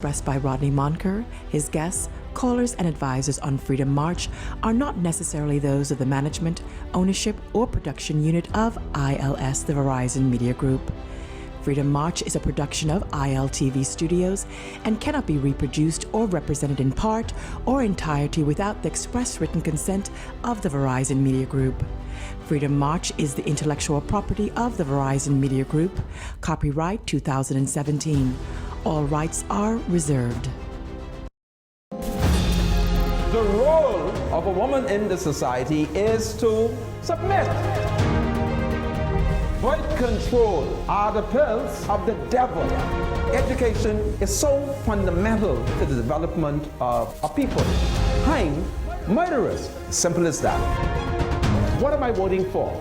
expressed by Rodney Monker, his guests, callers, and advisors on Freedom March are not necessarily those of the management, ownership, or production unit of ILS, the Verizon Media Group. Freedom March is a production of ILTV Studios and cannot be reproduced or represented in part or entirety without the express written consent of the Verizon Media Group. Freedom March is the intellectual property of the Verizon Media Group. Copyright 2017. All rights are reserved. The role of a woman in the society is to submit. Birth control are the pills of the devil. Education is so fundamental to the development of a people. Hang murderers. Simple as that. What am I voting for?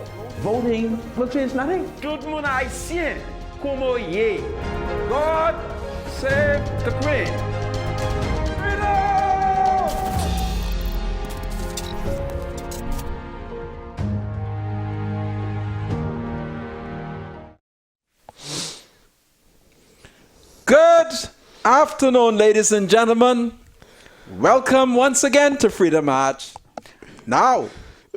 Voting will change nothing. Tout le monde haïtien, como yé. God save the Queen. Good afternoon, ladies and gentlemen. Welcome once again to Freedom March. Now,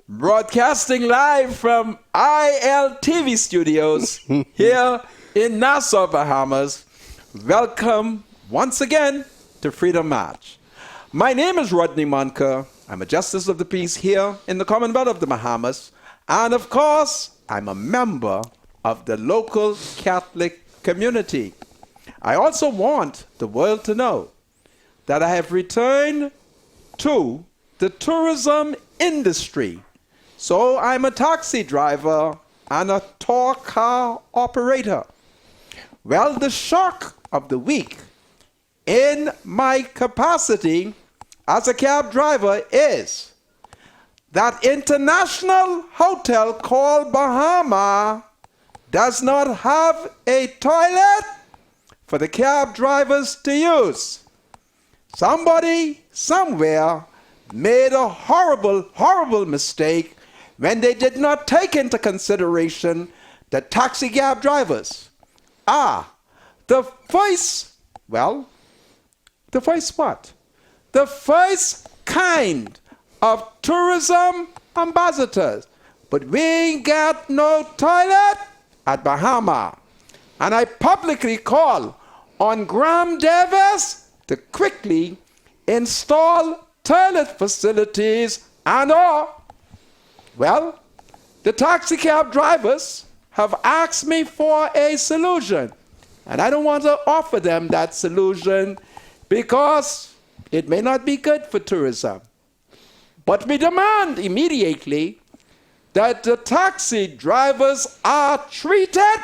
broadcasting live from ILTV Studios here in Nassau, Bahamas. Welcome once again to Freedom March. My name is Rodney Monker. I'm a Justice of the Peace here in the Commonwealth of the Bahamas. And of course, I'm a member of the local Catholic community. I also want the world to know that I have returned to the tourism industry. So I'm a taxi driver and a tour car operator. Well, the shock of the week in my capacity as a cab driver is that international hotel called Bahama does not have a toilet for the cab drivers to use. Somebody, somewhere, made a horrible, horrible mistake when they did not take into consideration that taxi cab drivers are the first kind of tourism ambassadors. But we ain't got no toilet at Bahama. And I publicly call on Graham Davis to quickly install toilet facilities and the taxi cab drivers have asked me for a solution. And I don't want to offer them that solution because it may not be good for tourism. But we demand immediately that the taxi drivers are treated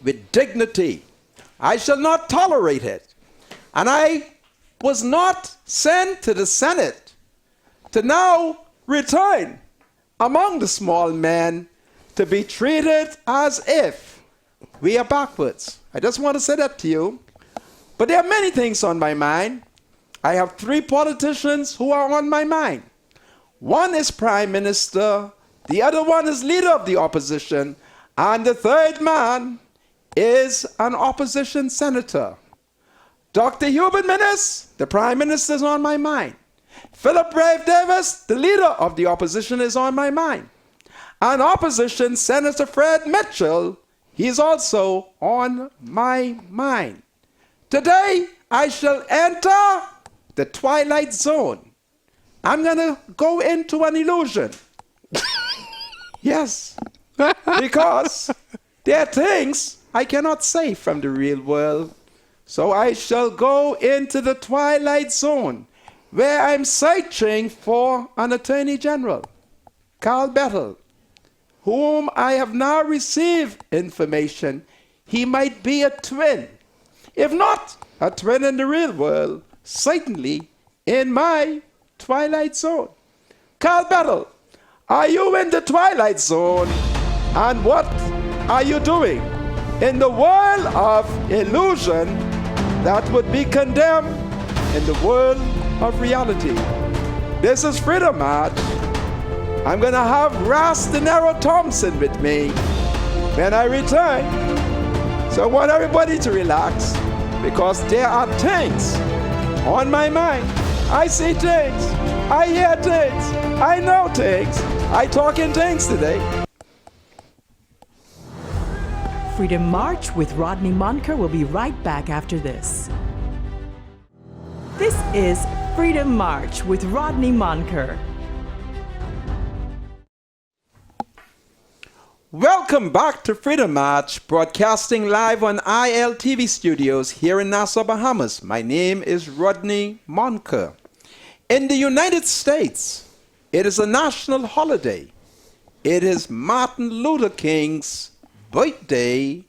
with dignity. I shall not tolerate it. And I was not sent to the Senate to now return among the small men to be treated as if we are backwards. I just want to say that to you. But there are many things on my mind. I have three politicians who are on my mind. One is Prime Minister, the other one is Leader of the Opposition, and the third man is an opposition senator. Dr. Hubert Minnis, the Prime Minister, is on my mind. Philip Brave Davis, the Leader of the Opposition, is on my mind. And opposition Senator Fred Mitchell, he is also on my mind. Today, I shall enter the twilight zone. I'm going to go into an illusion. Yes, because there are things I cannot say from the real world. So I shall go into the twilight zone where I'm searching for an Attorney General, Carl Bettel, whom I have now received information he might be a twin. If not a twin in the real world, certainly in my twilight zone. Carl Bettel, are you in the twilight zone? And what are you doing in the world of illusion that would be condemned in the world of reality? This is Freedom March. I'm going to have Ras De Niro Thompson with me when I return. So I want everybody to relax. because there are things on my mind. I see things, I hear things, I know things, I talk in things today. Freedom March with Rodney Monker will be right back after this. This is Freedom March with Rodney Monker. Welcome back to Freedom March, broadcasting live on ILTV studios here in Nassau, Bahamas. My name is Rodney Monker. In the United States, it is a national holiday. It is Martin Luther King's birthday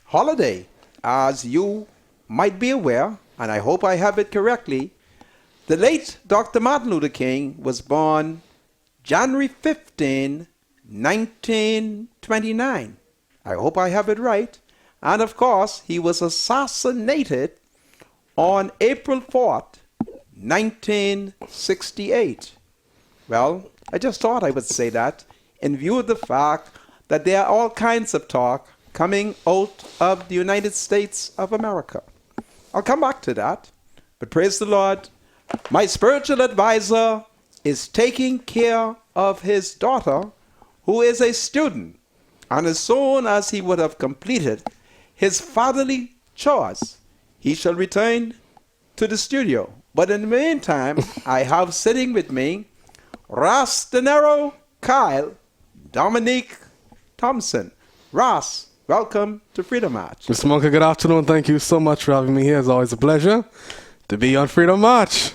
holiday. As you might be aware, and I hope I have it correctly, the late Dr. Martin Luther King was born January 15, 1929. I hope I have it right. And of course, he was assassinated on April 4th, 1968. Well, I just thought I would say that in view of the fact that there are all kinds of talk coming out of the United States of America. I'll come back to that. But praise the Lord, my spiritual advisor is taking care of his daughter, who is a student. And as soon as he would have completed his fatherly chores, he shall return to the studio. But in the meantime, I have sitting with me Ross De Niro, Kyle, Dominique Thompson. Ross, welcome to Freedom March. Mr. Monker, good afternoon. Thank you so much for having me here. It's always a pleasure to be on Freedom March.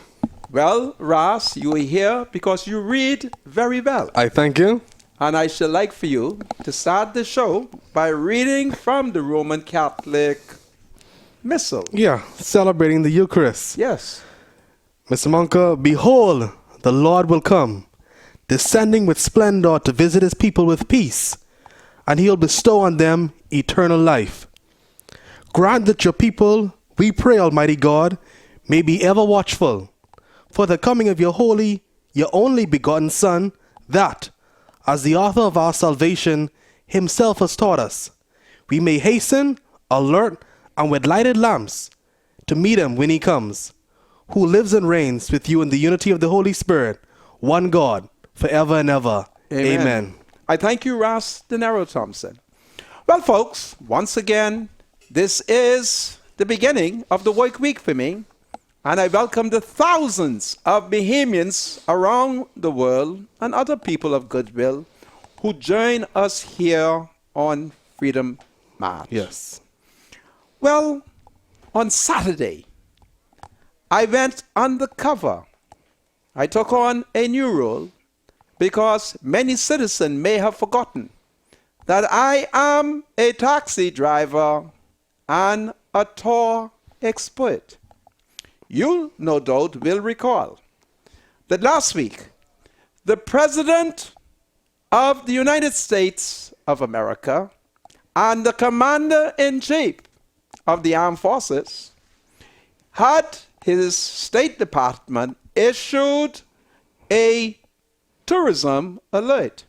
Well, Ross, you are here because you read very well. I thank you. And I should like for you to start the show by reading from the Roman Catholic Missal. Yeah, celebrating the Eucharist. Yes. Mr. Monker, behold, the Lord will come, descending with splendor to visit his people with peace, and he'll bestow on them eternal life. Grant that your people, we pray, Almighty God, may be ever watchful for the coming of your holy, your only begotten Son, that, as the author of our salvation himself has taught us, we may hasten, alert, and with lighted lamps to meet him when he comes, who lives and reigns with you in the unity of the Holy Spirit, one God, forever and ever. Amen. Amen. I thank you, Ross De Niro Thompson. Well, folks, once again, this is the beginning of the work week for me, and I welcome the thousands of Bahamians around the world and other people of goodwill who join us here on Freedom March. Yes. Well, on Saturday, I went undercover. I took on a new role because many citizens may have forgotten that I am a taxi driver and a tour expert. You, no doubt, will recall that last week, the President of the United States of America and the Commander-in-Chief of the Armed Forces had his State Department issued a tourism alert.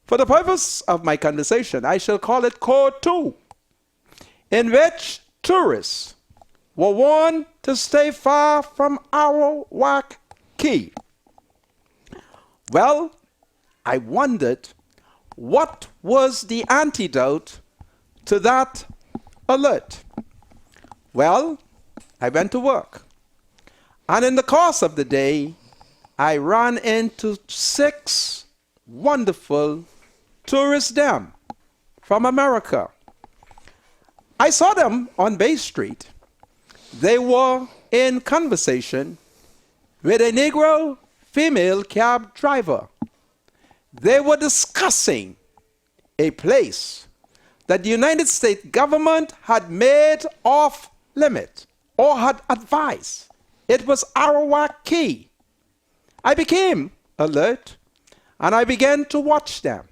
For the purpose of my conversation, I shall call it Code 2, in which tourists were warned to stay far from Arawak Key. Well, I wondered what was the antidote to that alert. Well, I went to work. And in the course of the day, I ran into 6 wonderful tourist dam from America. I saw them on Bay Street. They were in conversation with a Negro female cab driver. They were discussing a place that the United States government had made off limit or had advised. It was Arawak Key. I became alert and I began to watch them.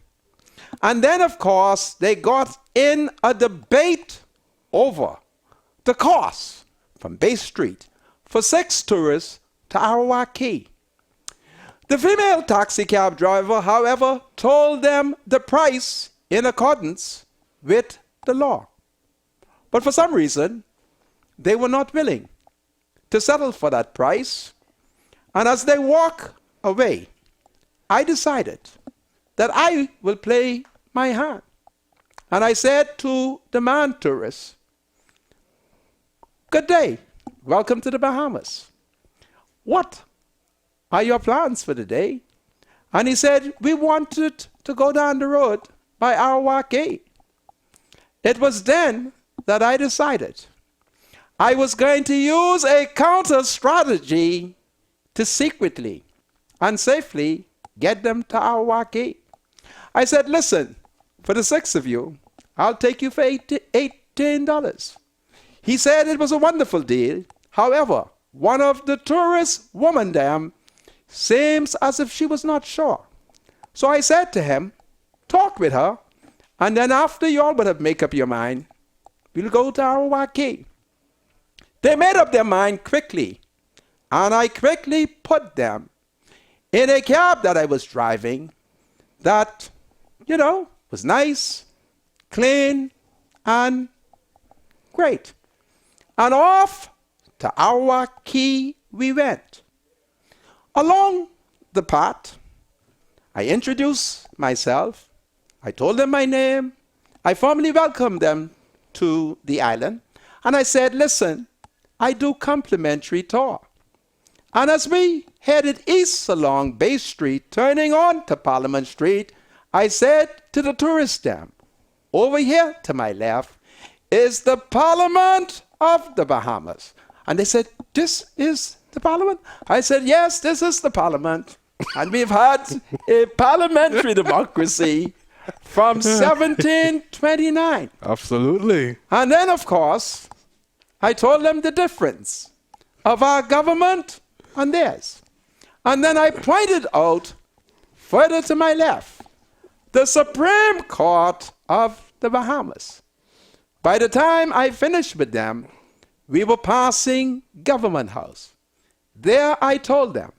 And then, of course, they got in a debate over the cost from Bay Street for 6 tourists to Arawak Key. The female taxi cab driver, however, told them the price in accordance with the law. But for some reason, they were not willing to settle for that price. And as they walk away, I decided that I will play my hand. And I said to the man tourist, "Good day, welcome to the Bahamas. What are your plans for the day?" And he said, "We wanted to go down the road by Arawak Gate." It was then that I decided I was going to use a counter strategy to secretly and safely get them to Arawak Gate. I said, "Listen, for the 6 of you, I'll take you for $18. He said it was a wonderful deal. However, one of the tourist women there seems as if she was not sure. So I said to him, talk with her, and then after you all would have made up your mind, we'll go to Arawak Gate." They made up their mind quickly, and I quickly put them in a cab that I was driving that, was nice, clean, and great. And off to Arawak Key we went. Along the path, I introduced myself. I told them my name. I formally welcomed them to the island. And I said, "Listen, I do complimentary tour." And as we headed east along Bay Street, turning on to Parliament Street, I said to the tourist dam, "Over here to my left is the Parliament of the Bahamas." And they said, "This is the Parliament?" I said, "Yes, this is the Parliament. And we've had a parliamentary democracy from 1729. Absolutely. And then, of course, I told them the difference of our government and theirs. And then I pointed out further to my left the Supreme Court of the Bahamas. By the time I finished with them, we were passing Government House. There I told them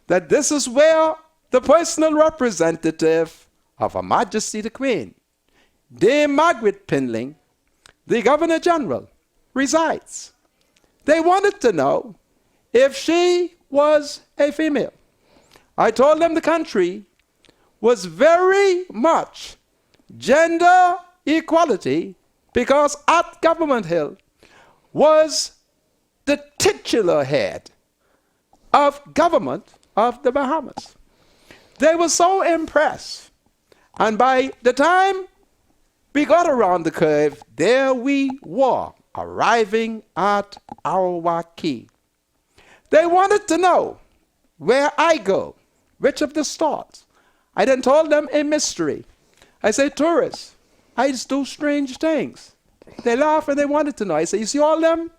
that this is where the personal representative of Her Majesty the Queen, Dame Margaret Pinling, the Governor General, resides. They wanted to know if she was a female. I told them the country was very much gender equality because at Government Hill was the titular head of government of the Bahamas. They were so impressed. And by the time we got around the curve, there we were, arriving at Arawak Key. They wanted to know where I go, which of the stores. I then told them a mystery. I say, "Tourists, I just do strange things." They laugh and they wanted to know. I say, "You see all them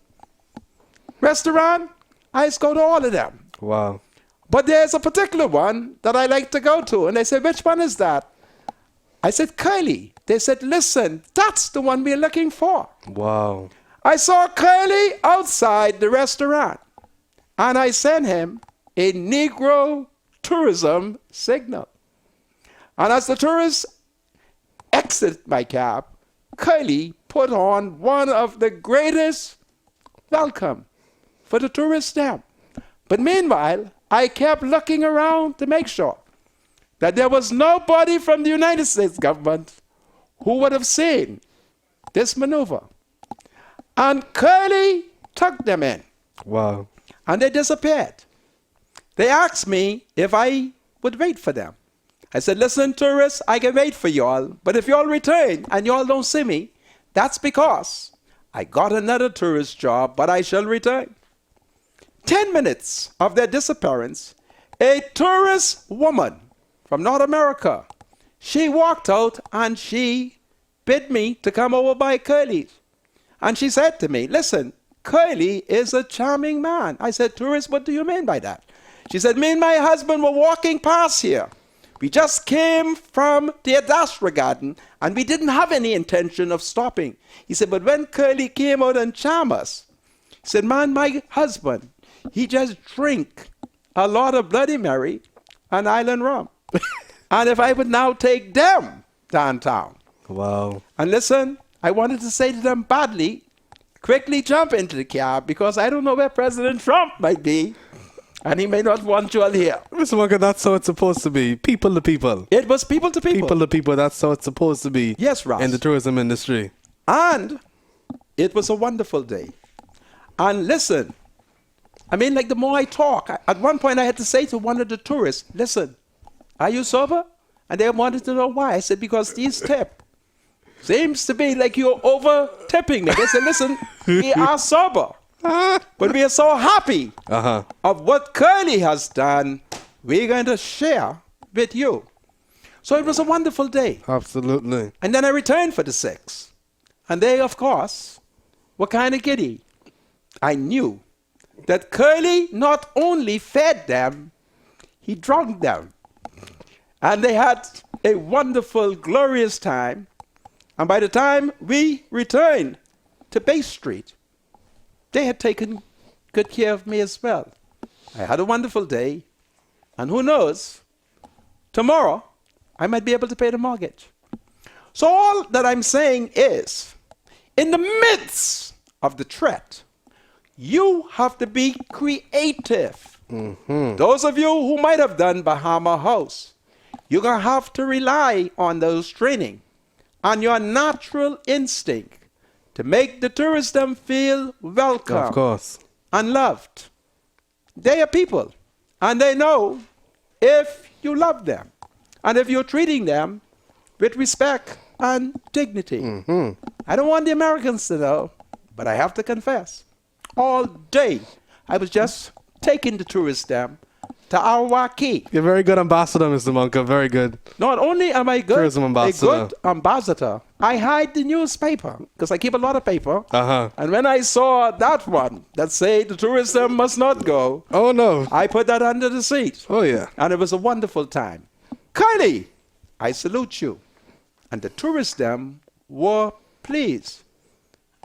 restaurant? I just go to all of them. Wow. But there's a particular one that I like to go to." And they said, "Which one is that?" I said, "Curly." They said, "Listen, that's the one we're looking for." Wow. I saw Curly outside the restaurant, and I sent him a Negro tourism signal. And as the tourists exited my cab, Curly put on one of the greatest welcome for the tourists there. But meanwhile, I kept looking around to make sure that there was nobody from the United States government who would have seen this maneuver. And Curly took them in. Wow. And they disappeared. They asked me if I would wait for them. I said, "Listen, tourists, I can wait for y'all, but if y'all return and y'all don't see me, that's because I got another tourist job, but I shall return." 10 minutes of their disappearance, a tourist woman from North America, she walked out and she bid me to come over by Curly's. And she said to me, "Listen, Curly is a charming man." I said, "Tourist, what do you mean by that?" She said, "Me and my husband were walking past here. We just came from the Adastra Garden and we didn't have any intention of stopping." He said, "But when Curly came out and charmed us," he said, "Man, my husband, he just drink a lot of Bloody Mary and Island rum." And if I would now take them downtown. Wow. And listen, I wanted to say to them badly, quickly jump into the cab because I don't know where President Trump might be, and he may not want you all here. Mr. Monka, that's how it's supposed to be. People to people. It was people to people. People to people, that's how it's supposed to be. Yes, Ross. In the tourism industry. And it was a wonderful day. And listen, I mean, like the more I talk, at one point I had to say to one of the tourists, listen, are you sober? And they wanted to know why. I said, because these tip seems to be like you're over tipping them. They said, listen, we are sober. But we are so happy of what Curly has done, we're going to share with you. So it was a wonderful day. Absolutely. And then I returned for the 6th. And they, of course, were kind of giddy. I knew that Curly not only fed them, he drunk them. And they had a wonderful, glorious time. And by the time we returned to Bay Street, they had taken good care of me as well. I had a wonderful day. And who knows, tomorrow I might be able to pay the mortgage. So all that I'm saying is, in the midst of the threat, you have to be creative. Those of you who might have done Bahama House, you're going to have to rely on those training, on your natural instinct to make the tourism feel welcome. Of course. And loved. They are people, and they know if you love them, and if you're treating them with respect and dignity. I don't want the Americans to know, but I have to confess, all day I was just taking the tourists down to Awaki. You're a very good ambassador, Mr. Monka. Very good. Not only am I good, Tourism ambassador. a good ambassador, I hide the newspaper because I keep a lot of paper. Uh-huh. And when I saw that one that say the tourism must not go, Oh, no. I put that under the seat. Oh, yeah. And it was a wonderful time. Kylie, I salute you. And the tourists them were pleased.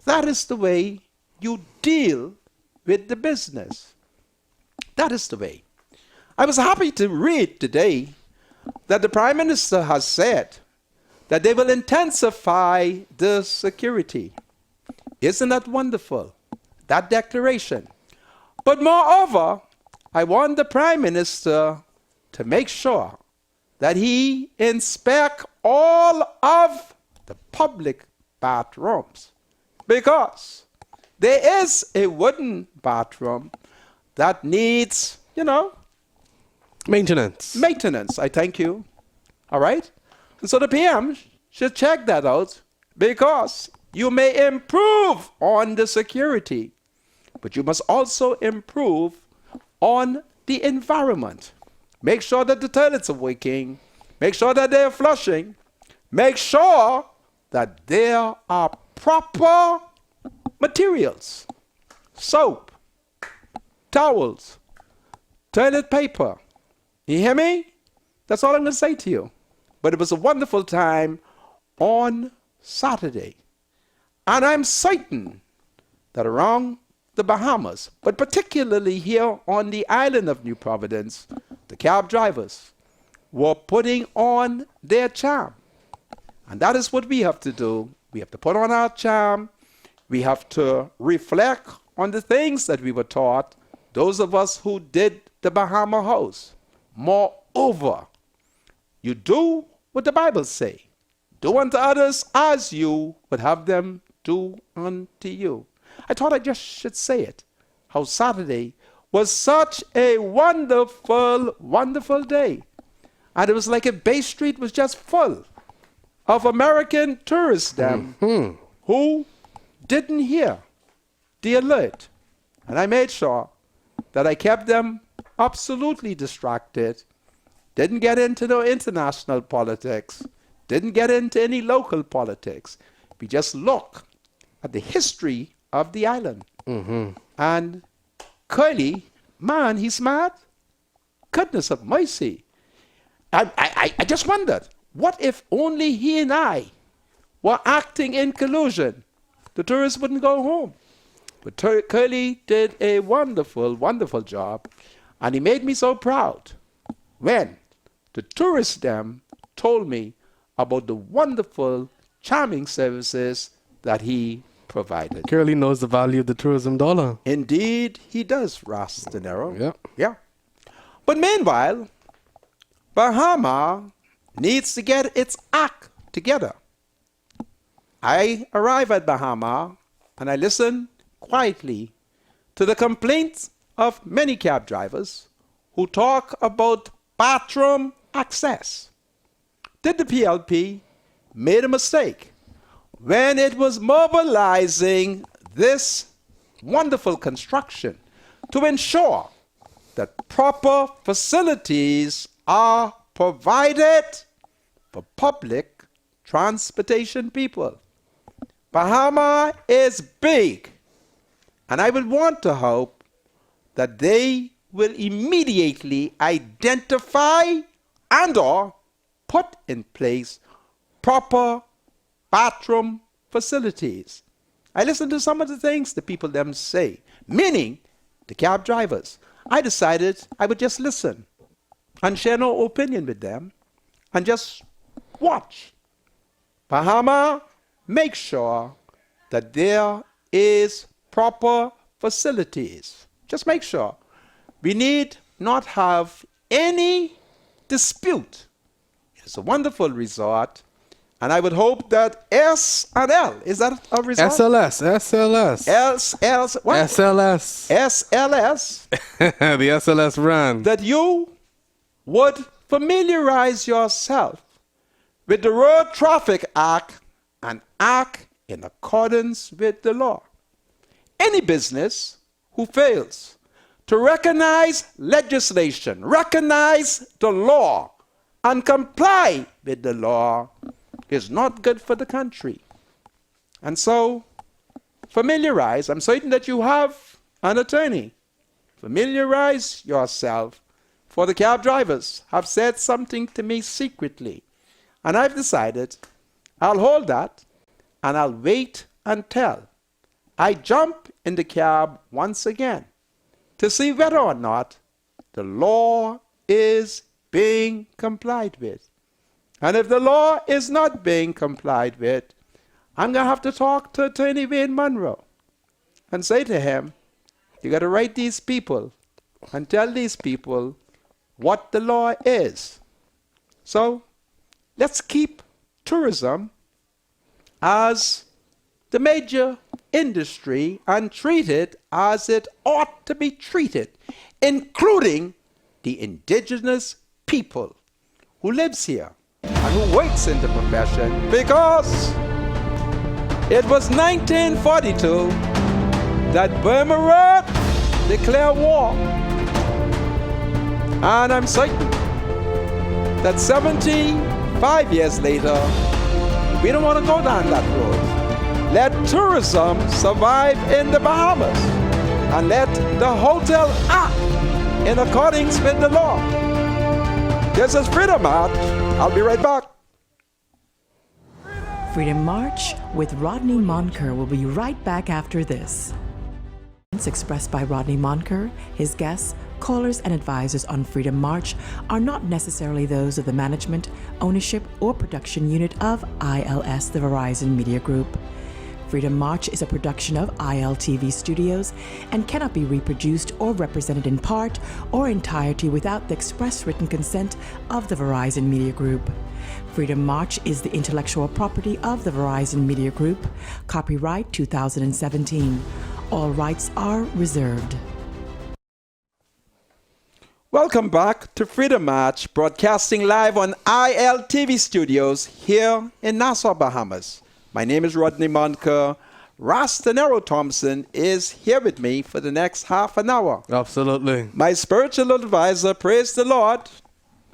That is the way you deal with the business. That is the way. I was happy to read today that the Prime Minister has said that they will intensify the security. Isn't that wonderful? That declaration. But moreover, I want the Prime Minister to make sure that he inspect all of the public bathrooms, because there is a wooden bathroom that needs, Maintenance. maintenance. I thank you. All right? And so the PM should check that out, because you may improve on the security, but you must also improve on the environment. Make sure that the toilets are working. Make sure that they're flushing. Make sure that there are proper materials. Soap, towels, toilet paper. You hear me? That's all I'm going to say to you. But it was a wonderful time on Saturday. And I'm certain that around the Bahamas, but particularly here on the island of New Providence, the cab drivers were putting on their charm. And that is what we have to do. We have to put on our charm. We have to reflect on the things that we were taught, those of us who did the Bahama House. Moreover, you do what the Bible say. Do unto others as you would have them do unto you. I thought I just should say it. How Saturday was such a wonderful, wonderful day. And it was like if Bay Street was just full of American tourists who didn't hear the alert. And I made sure that I kept them absolutely distracted, didn't get into no international politics, didn't get into any local politics. We just look at the history of the island. And Curly, man, he's mad. Goodness of mercy. I just wondered, what if only he and I were acting in collusion? The tourists wouldn't go home. But Curly did a wonderful, wonderful job. And he made me so proud when the tourists them told me about the wonderful, charming services that he provided. Curly knows the value of the tourism dollar. Indeed, he does, Ras De Niro. Yeah. Yeah. But meanwhile, Bahama needs to get its act together. I arrive at Bahama and I listen quietly to the complaints of many cab drivers who talk about bathroom access. Did the PLP made a mistake when it was mobilizing this wonderful construction to ensure that proper facilities are provided for public transportation people? Bahama is big, and I would want to hope that they will immediately identify and or put in place proper bathroom facilities. I listen to some of the things the people them say, meaning the cab drivers. I decided I would just listen and share no opinion with them and just watch. Bahama, make sure that there is proper facilities. Just make sure. We need not have any dispute. It's a wonderful resort, and I would hope that S&L, is that a resort? SLS. What? SLS. SLS, The SLS brand. that you would familiarize yourself with the Road Traffic Act and act in accordance with the law. Any business who fails to recognize legislation, recognize the law, and comply with the law is not good for the country. And so, familiarize. I'm certain that you have an attorney. Familiarize yourself. For the cab drivers have said something to me secretly. And I've decided I'll hold that and I'll wait until I jump in the cab once again to see whether or not the law is being complied with. And if the law is not being complied with, I'm going to have to talk to Attorney Wayne Monroe and say to him, you got to write these people and tell these people what the law is. So let's keep tourism as the major industry and treat it as it ought to be treated, including the indigenous people who lives here and who works in the profession, because it was 1942 that Burma Road declared war. And I'm certain that 75 years later, we don't want to go down that road. Let tourism survive in the Bahamas and let the hotel act in accordance with the law. This is Freedom March. I'll be right back. Freedom March with Rodney Monker will be right back after this. Expressed by Rodney Monker, his guests, callers, and advisors on Freedom March are not necessarily those of the management, ownership, or production unit of ILS, the Verizon Media Group. Freedom March is a production of ILTV Studios and cannot be reproduced or represented in part or entirety without the express written consent of the Verizon Media Group. Freedom March is the intellectual property of the Verizon Media Group. Copyright 2017. All rights are reserved. Welcome back to Freedom March, broadcasting live on ILTV Studios here in Nassau, Bahamas. My name is Rodney Monker. Ras De Niro Thompson is here with me for the next half an hour. Absolutely. My spiritual advisor, praise the Lord,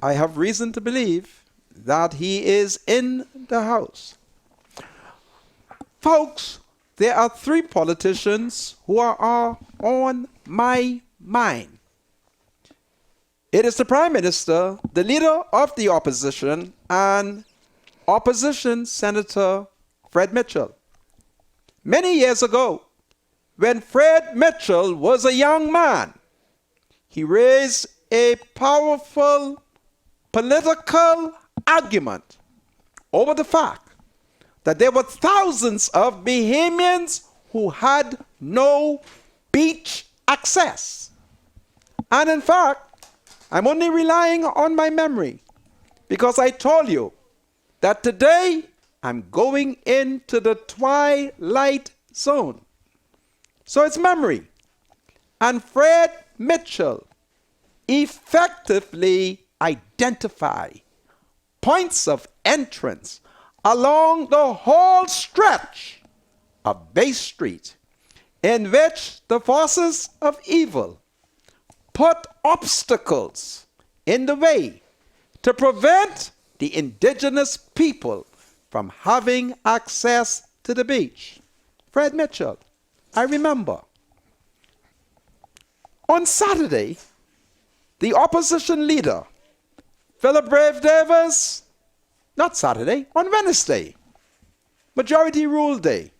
I have reason to believe that he is in the house. Folks, there are three politicians who are on my mind. It is the Prime Minister, the Leader of the Opposition, and Opposition Senator Fred Mitchell. Many years ago, when Fred Mitchell was a young man, he raised a powerful political argument over the fact that there were thousands of Bahamians who had no beach access. And in fact, I'm only relying on my memory because I told you that today I'm going into the twilight zone. So it's memory. And Fred Mitchell effectively identify points of entrance along the whole stretch of Bay Street in which the forces of evil put obstacles in the way to prevent the indigenous people from having access to the beach. Fred Mitchell, I remember. On Saturday, the opposition leader, Philip Brave Davis, not Saturday, on Wednesday, Majority Rule Day,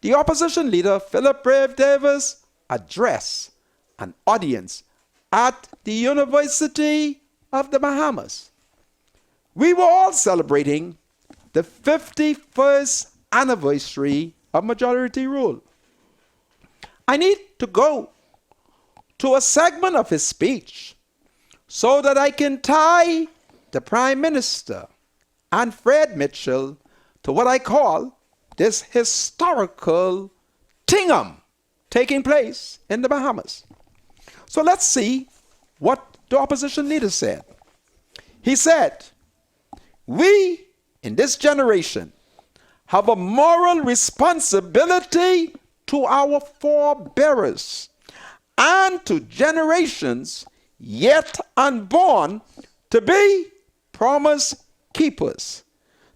the opposition leader, Philip Brave Davis, addressed an audience at the University of the Bahamas. We were all celebrating the 51st anniversary of Majority Rule. I need to go to a segment of his speech so that I can tie the Prime Minister and Fred Mitchell to what I call this historical tingum taking place in the Bahamas. So let's see what the opposition leader said. He said, "We in this generation have a moral responsibility to our forebearers and to generations yet unborn to be promise keepers,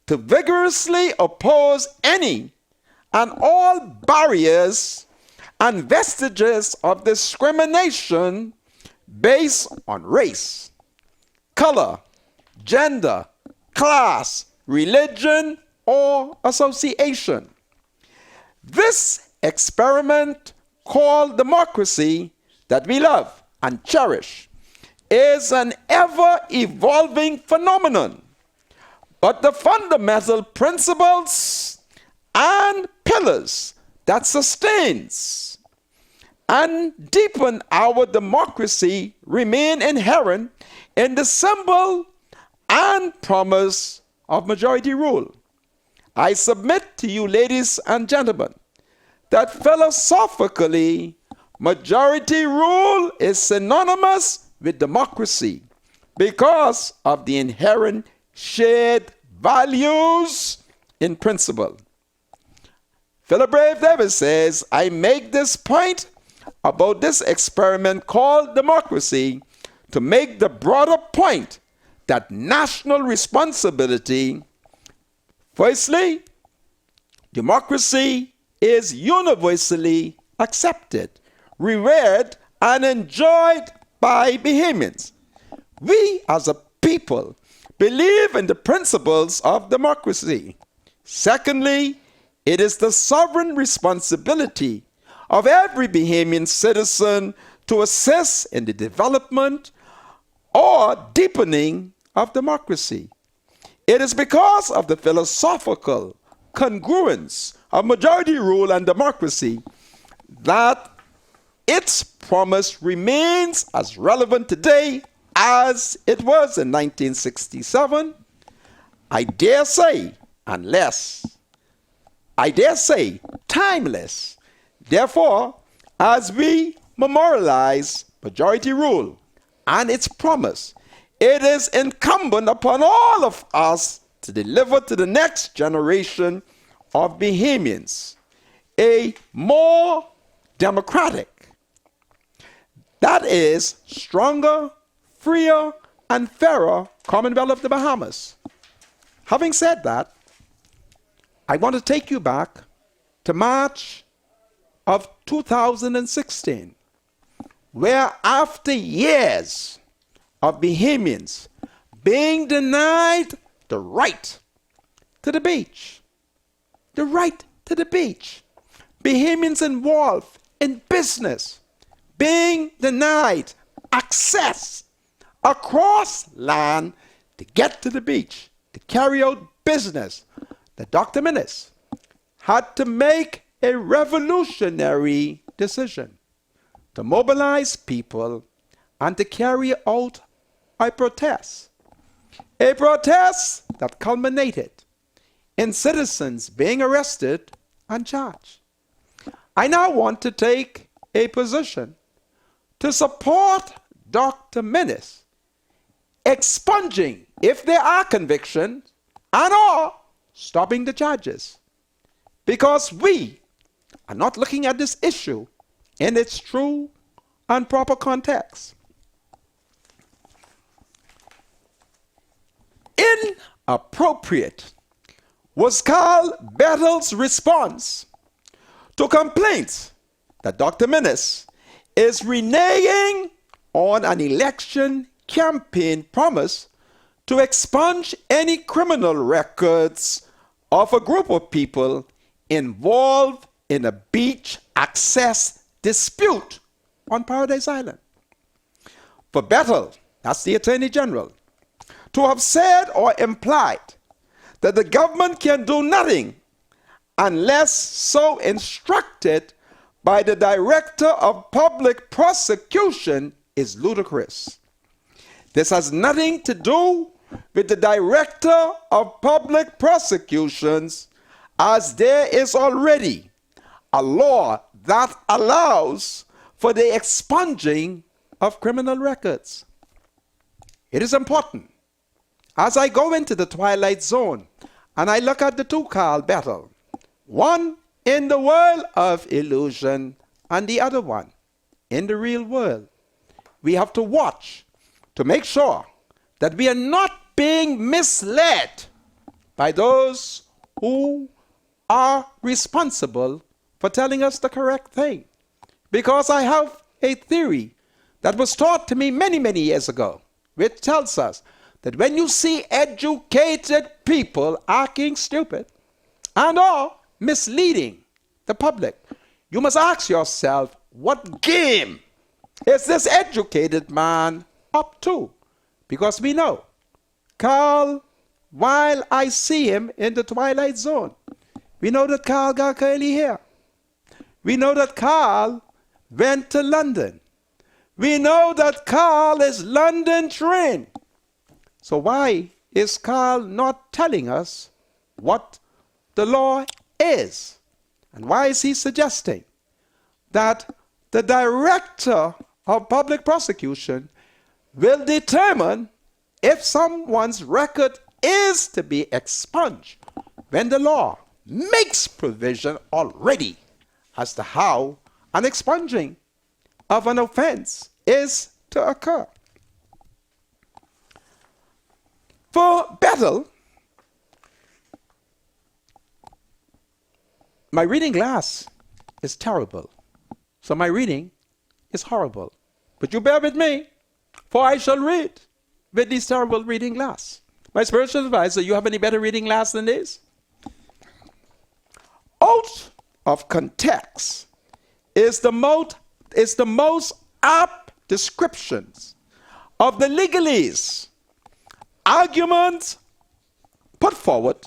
to vigorously oppose any and all barriers and vestiges of discrimination based on race, color, gender, class, religion, or association. This experiment called democracy that we love and cherish is an ever-evolving phenomenon, but the fundamental principles and pillars that sustains and deepen our democracy remain inherent in the symbol and promise of majority rule. I submit to you, ladies and gentlemen, that philosophically, majority rule is synonymous with democracy because of the inherent shared values in principle. Philip Brave Davis says, I make this point about this experiment called democracy to make the broader point that national responsibility, firstly, democracy is universally accepted, revered, and enjoyed by Bahamians. We as a people believe in the principles of democracy. Secondly, it is the sovereign responsibility of every Bahamian citizen to assist in the development or deepening of democracy. It is because of the philosophical congruence of majority rule and democracy that its promise remains as relevant today as it was in 1967. I dare say timeless. Therefore, as we memorialize majority rule and its promise, it is incumbent upon all of us to deliver to the next generation of Bahamians a more democratic, that is, stronger, freer, and fairer Commonwealth of the Bahamas. Having said that, I want to take you back to March of 2016, where after years of Bahamians being denied the right to the beach, Bahamians involved in business being denied access across land to get to the beach, to carry out business, that Dr. Minnis had to make a revolutionary decision to mobilize people and to carry out a protest that culminated in citizens being arrested and charged. I now want to take a position to support Dr. Minnis expunging, if there are convictions, and or stopping the charges. Because we are not looking at this issue in its true and proper context. Inappropriate was Carl Bettle's response to complaints that Dr. Minnis is reneging on an election campaign promise to expunge any criminal records of a group of people involved in a beach access dispute on Paradise Island. For Bettle, that's the Attorney General, to have said or implied that the government can do nothing unless so instructed by the Director of Public Prosecution is ludicrous. This has nothing to do with the Director of Public Prosecutions, as there is already a law that allows for the expunging of criminal records. It is important, as I go into the twilight zone and I look at the two Carl Bettle, one in the world of illusion and the other one in the real world, we have to watch to make sure that we are not being misled by those who are responsible for telling us the correct thing. Because I have a theory that was taught to me many, many years ago, which tells us that when you see educated people acting stupid and or misleading the public, you must ask yourself, what game is this educated man up to? Because we know Carl, while I see him in the twilight zone, we know that Carl got curly hair. We know that Carl went to London. We know that Carl is London trained. So why is Carl not telling us what the law is? And why is he suggesting that the Director of Public Prosecution will determine if someone's record is to be expunged when the law makes provision already as to how an expunging of an offense is to occur? For Bettle, my reading glass is terrible, so my reading is horrible. But you bear with me, for I shall read with these terrible reading glass. My spiritual advisor, you have any better reading glass than this? Out of context is the most apt descriptions of the legalese arguments put forward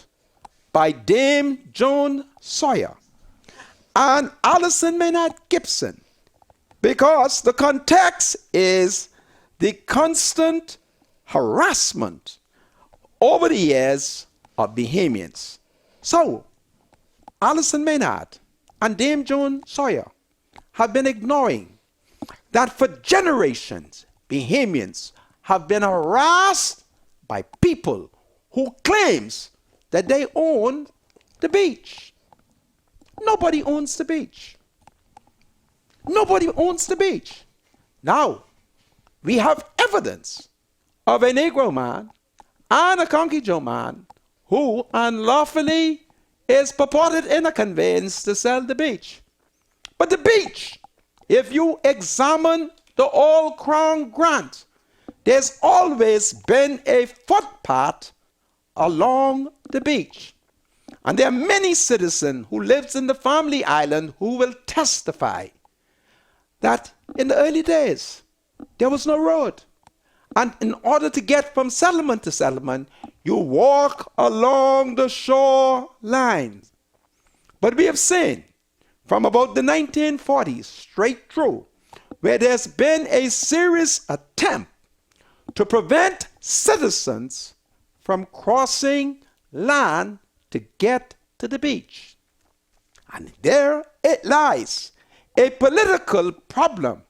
by Dame Joan Sawyer and Alison Maynard Gibson, because the context is the constant harassment over the years of Bahamians. So, Alison Maynard and Dame Joan Sawyer have been ignoring that for generations, Bahamians have been harassed by people who claims that they own the beach. Nobody owns the beach. Nobody owns the beach. Now, we have evidence of a Negro man and a Conkey Joe man who unlawfully is purported in a conveyance to sell the beach. But the beach, if you examine the Old Crown Grant, there's always been a footpath along the beach. And there are many citizens who lives in the family island who will testify that in the early days, there was no road. And in order to get from settlement to settlement, you walk along the shore lines. But we have seen from about the 1940s straight through, where there's been a serious attempt to prevent citizens from crossing land to get to the beach. And there it lies, a political problem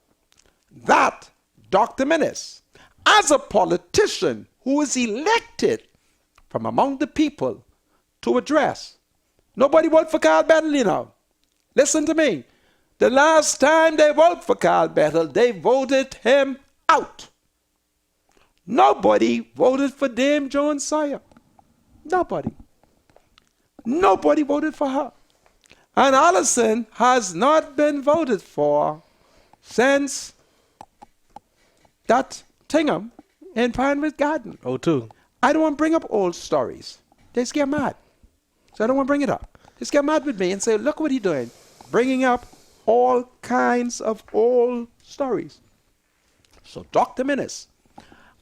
that Dr. Minnis, as a politician who is elected from among the people to address. Nobody voted for Carl Bettel, you know. Listen to me. The last time they voted for Carl Bettel, they voted him out. Nobody voted for Dame Joan Sawyer. Nobody. Nobody voted for her. And Allison has not been voted for since that Tingham in Pinewood Garden. Oh, too. I don't want to bring up old stories. They just get mad. So I don't want to bring it up. Just get mad with me and say, look what he's doing. Bringing up all kinds of old stories. So Dr. Minnis,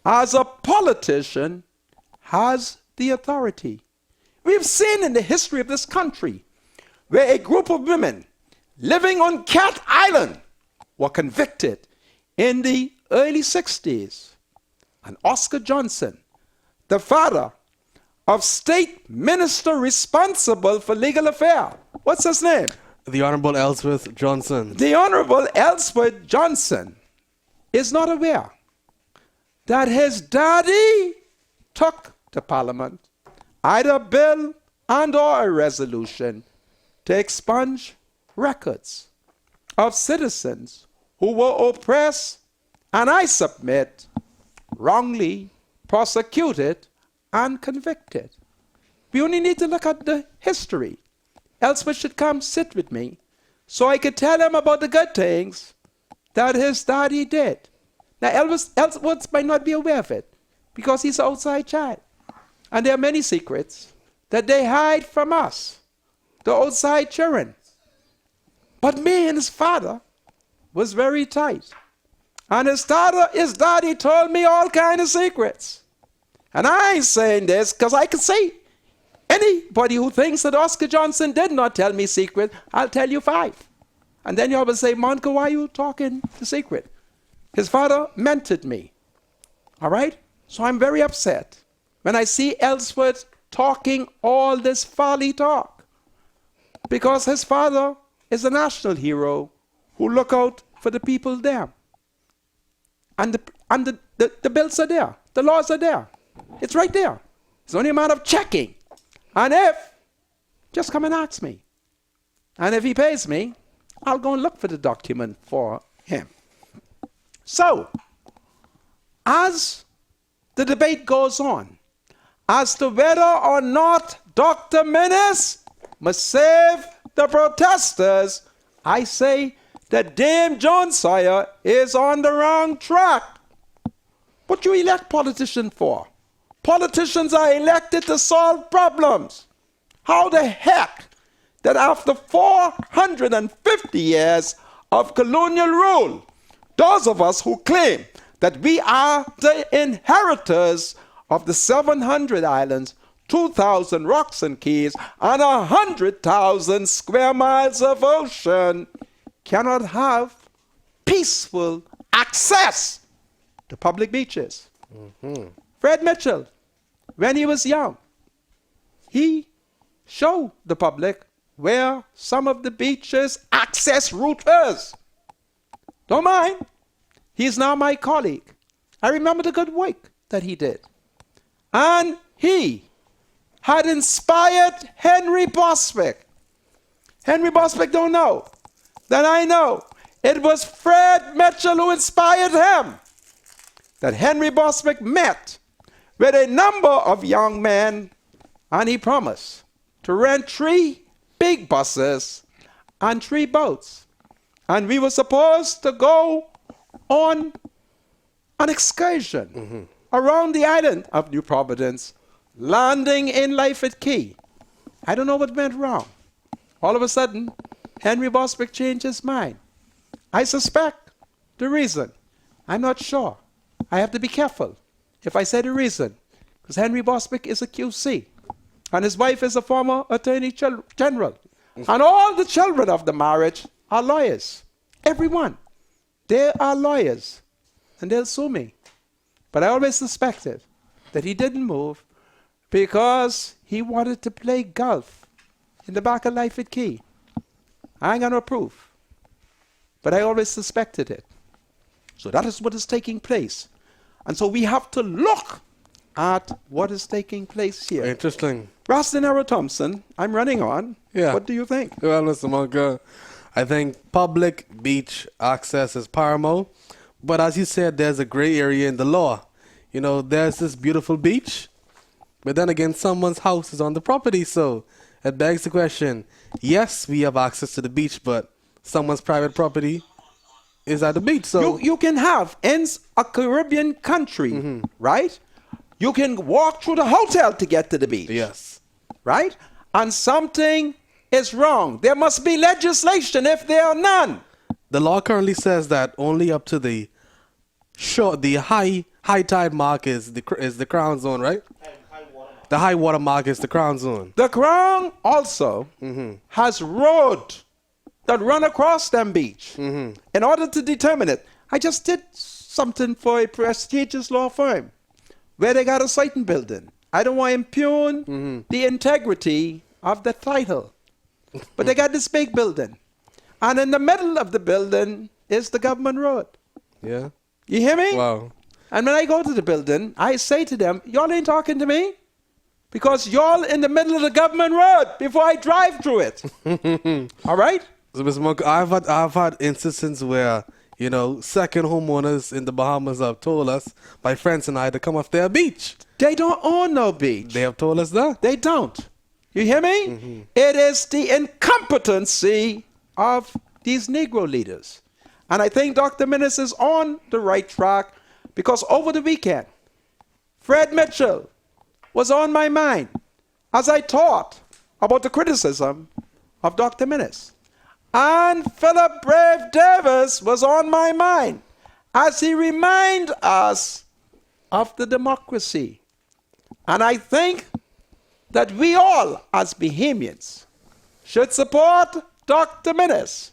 as a politician, has the authority. We've seen in the history of this country where a group of women living on Cat Island were convicted in the early 60s. And Oscar Johnson, the father of state minister responsible for legal affairs, what's his name? The Honorable Ellsworth Johnson. The Honorable Ellsworth Johnson is not aware that his daddy took to Parliament either a bill and or a resolution to expunge records of citizens who were oppressed and, I submit, wrongly prosecuted and convicted. We only need to look at the history. Ellsworth should come sit with me so I could tell him about the good things that his daddy did. Now, Ellsworth might not be aware of it because he's an outside child. And there are many secrets that they hide from us, the outside children. But me and his father was very tight. And his daddy told me all kinds of secrets. And I ain't saying this because I can see anybody who thinks that Oscar Johnson did not tell me secret, I'll tell you 5. And then you always say, Monica, why are you talking the secret? His father mentored me. All right? So I'm very upset when I see Ellsworth talking all this folly talk. Because his father is a national hero who look out for the people there. And the bills are there. The laws are there. It's right there. It's only a matter of checking. And if, just come and ask me. And if he pays me, I'll go and look for the document for him. So, as the debate goes on, as to whether or not Dr. Minnis must save the protesters, I say that Dame Joan Sawyer is on the wrong track. What you elect politicians for? Politicians are elected to solve problems. How the heck that after 450 years of colonial rule, those of us who claim that we are the inheritors of the 700 islands, 2,000 rocks and keys, and 100,000 square miles of ocean cannot have peaceful access to public beaches. Mm-hmm. Fred Mitchell, when he was young, he showed the public where some of the beaches access route is. Don't mind. He's now my colleague. I remember the good work that he did. And he had inspired Henry Bostwick. Henry Bostwick don't know that I know. It was Fred Mitchell who inspired him. That Henry Bostwick met with a number of young men, and he promised to rent 3 big buses and 3 boats. And we were supposed to go on an excursion around the island of New Providence, landing in Lyford Key. I don't know what went wrong. All of a sudden, Henry Bostwick changed his mind. I suspect the reason. I'm not sure. I have to be careful if I say the reason, because Henry Bostwick is a QC, and his wife is a former Attorney General. And all the children of the marriage are lawyers. Everyone. They are lawyers. And they'll sue me. But I always suspected that he didn't move because he wanted to play golf in the back of Life at Key. I ain't got no proof. But I always suspected it. So that is what is taking place. And so we have to look at what is taking place here. Interesting. Rostin Arrow Thompson, I'm running on. Yeah. What do you think? Well, Mr. Monka, I think public beach access is paramount. But as you said, there's a gray area in the law. You know, there's this beautiful beach, but then again, someone's house is on the property. So it begs the question, yes, we have access to the beach, but someone's private property is at the beach. So You can have in a Caribbean country, right? You can walk through the hotel to get to the beach. yes. Right? And something is wrong. There must be legislation if there are none. The law currently says that only up to the high tide mark is the crown zone, right? The high water mark is the crown zone. The Crown also has road that run across them beach in order to determine it. I just did something for a prestigious law firm where they got a certain building. I don't want to impugn the integrity of the title, but they got this big building. And in the middle of the building is the government road. Yeah. You hear me? Wow. And when I go to the building, I say to them, y'all ain't talking to me because y'all in the middle of the government road before I drive through it. All right? So, Mr. Monk, I've had instances where, you know, second homeowners in the Bahamas have told us, my friends and I, to come off their beach. They don't own no beach. They have told us that. They don't. You hear me? It is the incompetency of these Negro leaders. And I think Dr. Minnis is on the right track because over the weekend, Fred Mitchell was on my mind as I taught about the criticism of Dr. Minnis. And Philip Brave Davis was on my mind as he reminded us of the democracy. And I think that we all, as Bahamians, should support Dr. Minnis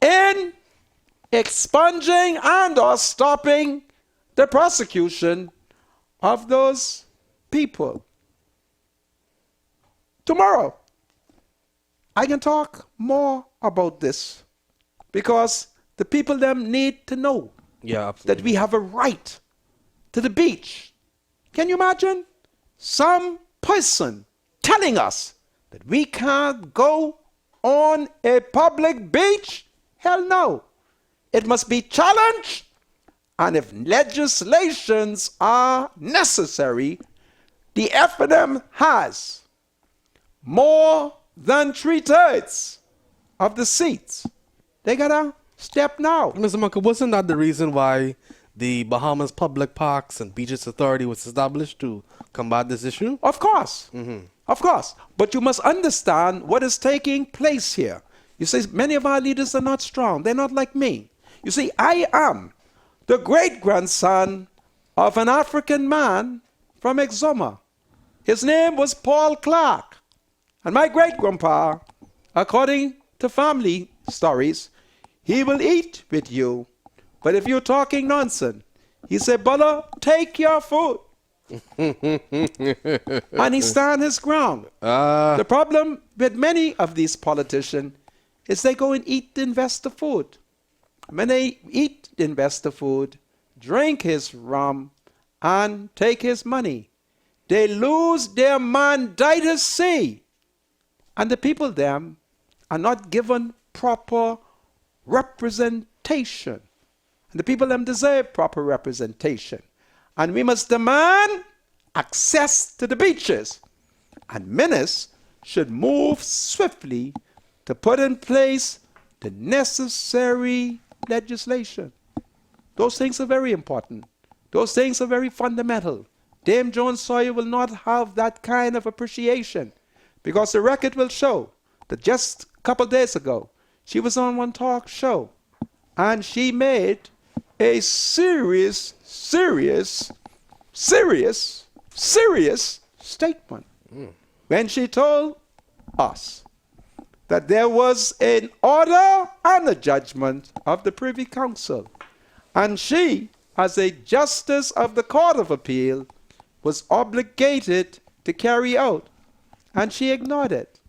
in expunging and or stopping the prosecution of those people. Tomorrow, I can talk more about this because the people them need to know Yeah, absolutely. that we have a right to the beach. Can you imagine some person telling us that we can't go on a public beach? Hell no. It must be challenged, and if legislations are necessary, the FNM has more than 3/3 of the seats. They gotta step now. Mr. Monk, wasn't that the reason why the Bahamas Public Parks and Beaches Authority was established to combat this issue? Of course. Of course. But you must understand what is taking place here. You see, many of our leaders are not strong. They're not like me. You see, I am the great-grandson of an African man from Exuma. His name was Paul Clark. And my great-grandpa, according to family stories, he will eat with you. But if you're talking nonsense, he said, brother, take your food. And he stand his ground. The problem with many of these politicians is they go and eat the investor food. When they eat the investor food, drink his rum, and take his money, they lose their mandatus. And the people them are not given proper representation. And the people them deserve proper representation. And we must demand access to the beaches. And Minnis should move swiftly to put in place the necessary legislation. Those things are very important. Those things are very fundamental. Dame Joan Sawyer will not have that kind of appreciation because the record will show that just a couple days ago, she was on one talk show and she made a serious statement when she told us that there was an order and a judgment of the Privy Council. And she, as a justice of the Court of Appeal, was obligated to carry out. And she ignored it.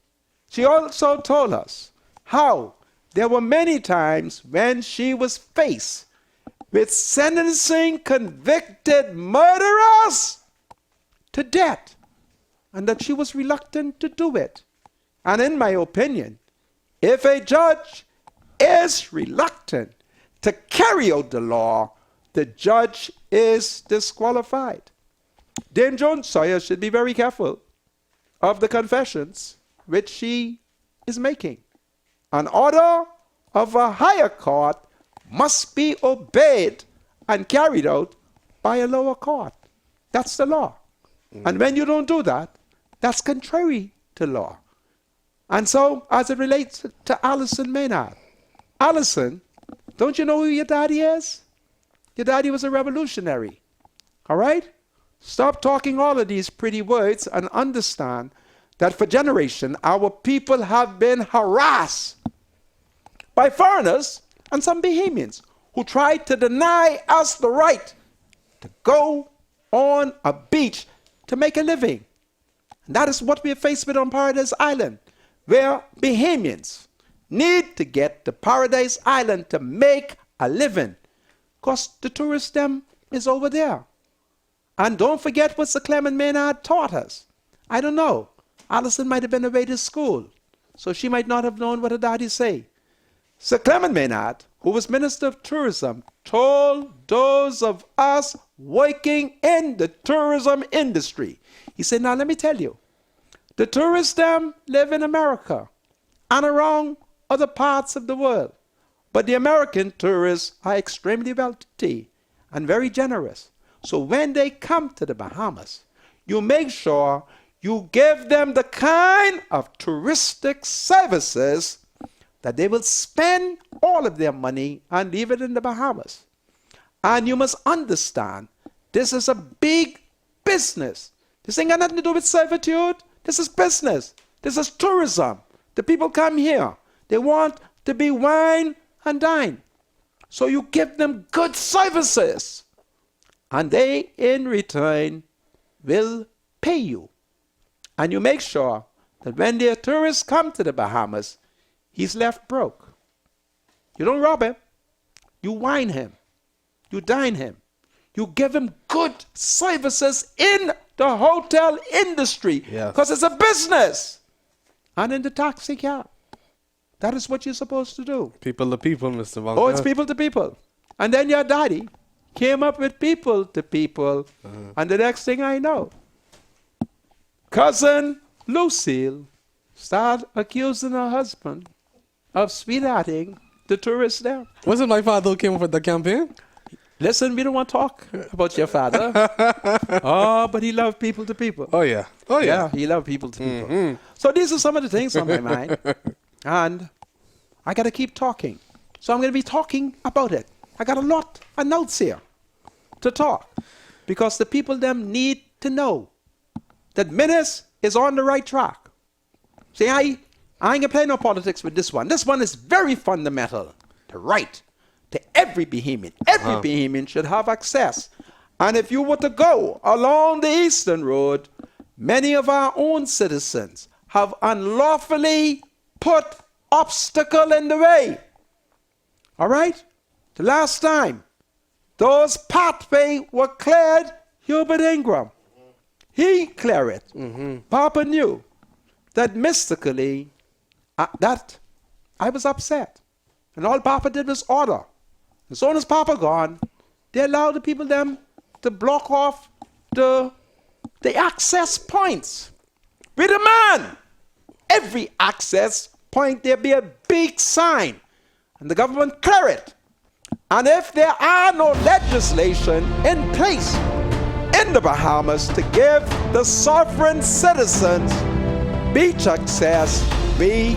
She also told us how there were many times when she was faced with sentencing convicted murderers to death, and that she was reluctant to do it. And in my opinion, if a judge is reluctant to carry out the law, the judge is disqualified. Dame Joan Sawyer should be very careful of the confessions which she is making. An order of a higher court must be obeyed and carried out by a lower court. That's the law. And when you don't do that, that's contrary to law. And so, as it relates to Allison Maynard, Allison, don't you know who your daddy is? Your daddy was a revolutionary. All right? Stop talking all of these pretty words and understand that for generations, our people have been harassed by foreigners and some Bahamians who tried to deny us the right to go on a beach to make a living. And that is what we are faced with on Paradise Island, where Bahamians need to get to Paradise Island to make a living, because the tourist them is over there. And don't forget what Sir Clement Maynard taught us. I don't know. Allison might have been away to school, so she might not have known what her daddy say. Sir Clement Maynard, who was Minister of Tourism, told those of us working in the tourism industry, he said, now let me tell you, the tourists them live in America and around other parts of the world. But the American tourists are extremely wealthy and very generous. So when they come to the Bahamas, you make sure you give them the kind of touristic services that they will spend all of their money and leave it in the Bahamas. And you must understand, this is a big business. This ain't got nothing to do with servitude. This is business. This is tourism. The people come here. They want to be wine and dine. So you give them good services. And they, in return, will pay you. And you make sure that when their tourists come to the Bahamas, he's left broke. You don't rob him. You wine him. You dine him. You give him good services in the hotel industry. Because it's a business. And in the taxi cab. That is what you're supposed to do. People to people, Mr. Bunker. Oh, it's people to people. And then your daddy came up with people to people. And the next thing I know, cousin Lucille started accusing her husband of sweethearting the tourists there. Was it my father who came up with the campaign? Listen, we don't want to talk about your father. Oh, but he loved people to people. Oh, yeah. Oh, yeah. Yeah, he loved people to people. So these are some of the things on my mind. And I got to keep talking. So I'm going to be talking about it. I got a lot of notes here to talk. Because the people them need to know that Menace is on the right track. See, I ain't going to play no politics with this one. This one is very fundamental. The right to every Bahamian. Every Bahamian should have access. And if you were to go along the Eastern Road, many of our own citizens have unlawfully put obstacle in the way. All right? The last time those pathways were cleared, Hubert Ingram, he cleared it. Papa knew that mystically that I was upset. And all Papa did was order. As soon as Papa gone, they allowed the people them to block off the access points. We demand every access point there be a big sign. And the government clear it. And if there are no legislation in place in the Bahamas to give the sovereign citizens beach access, we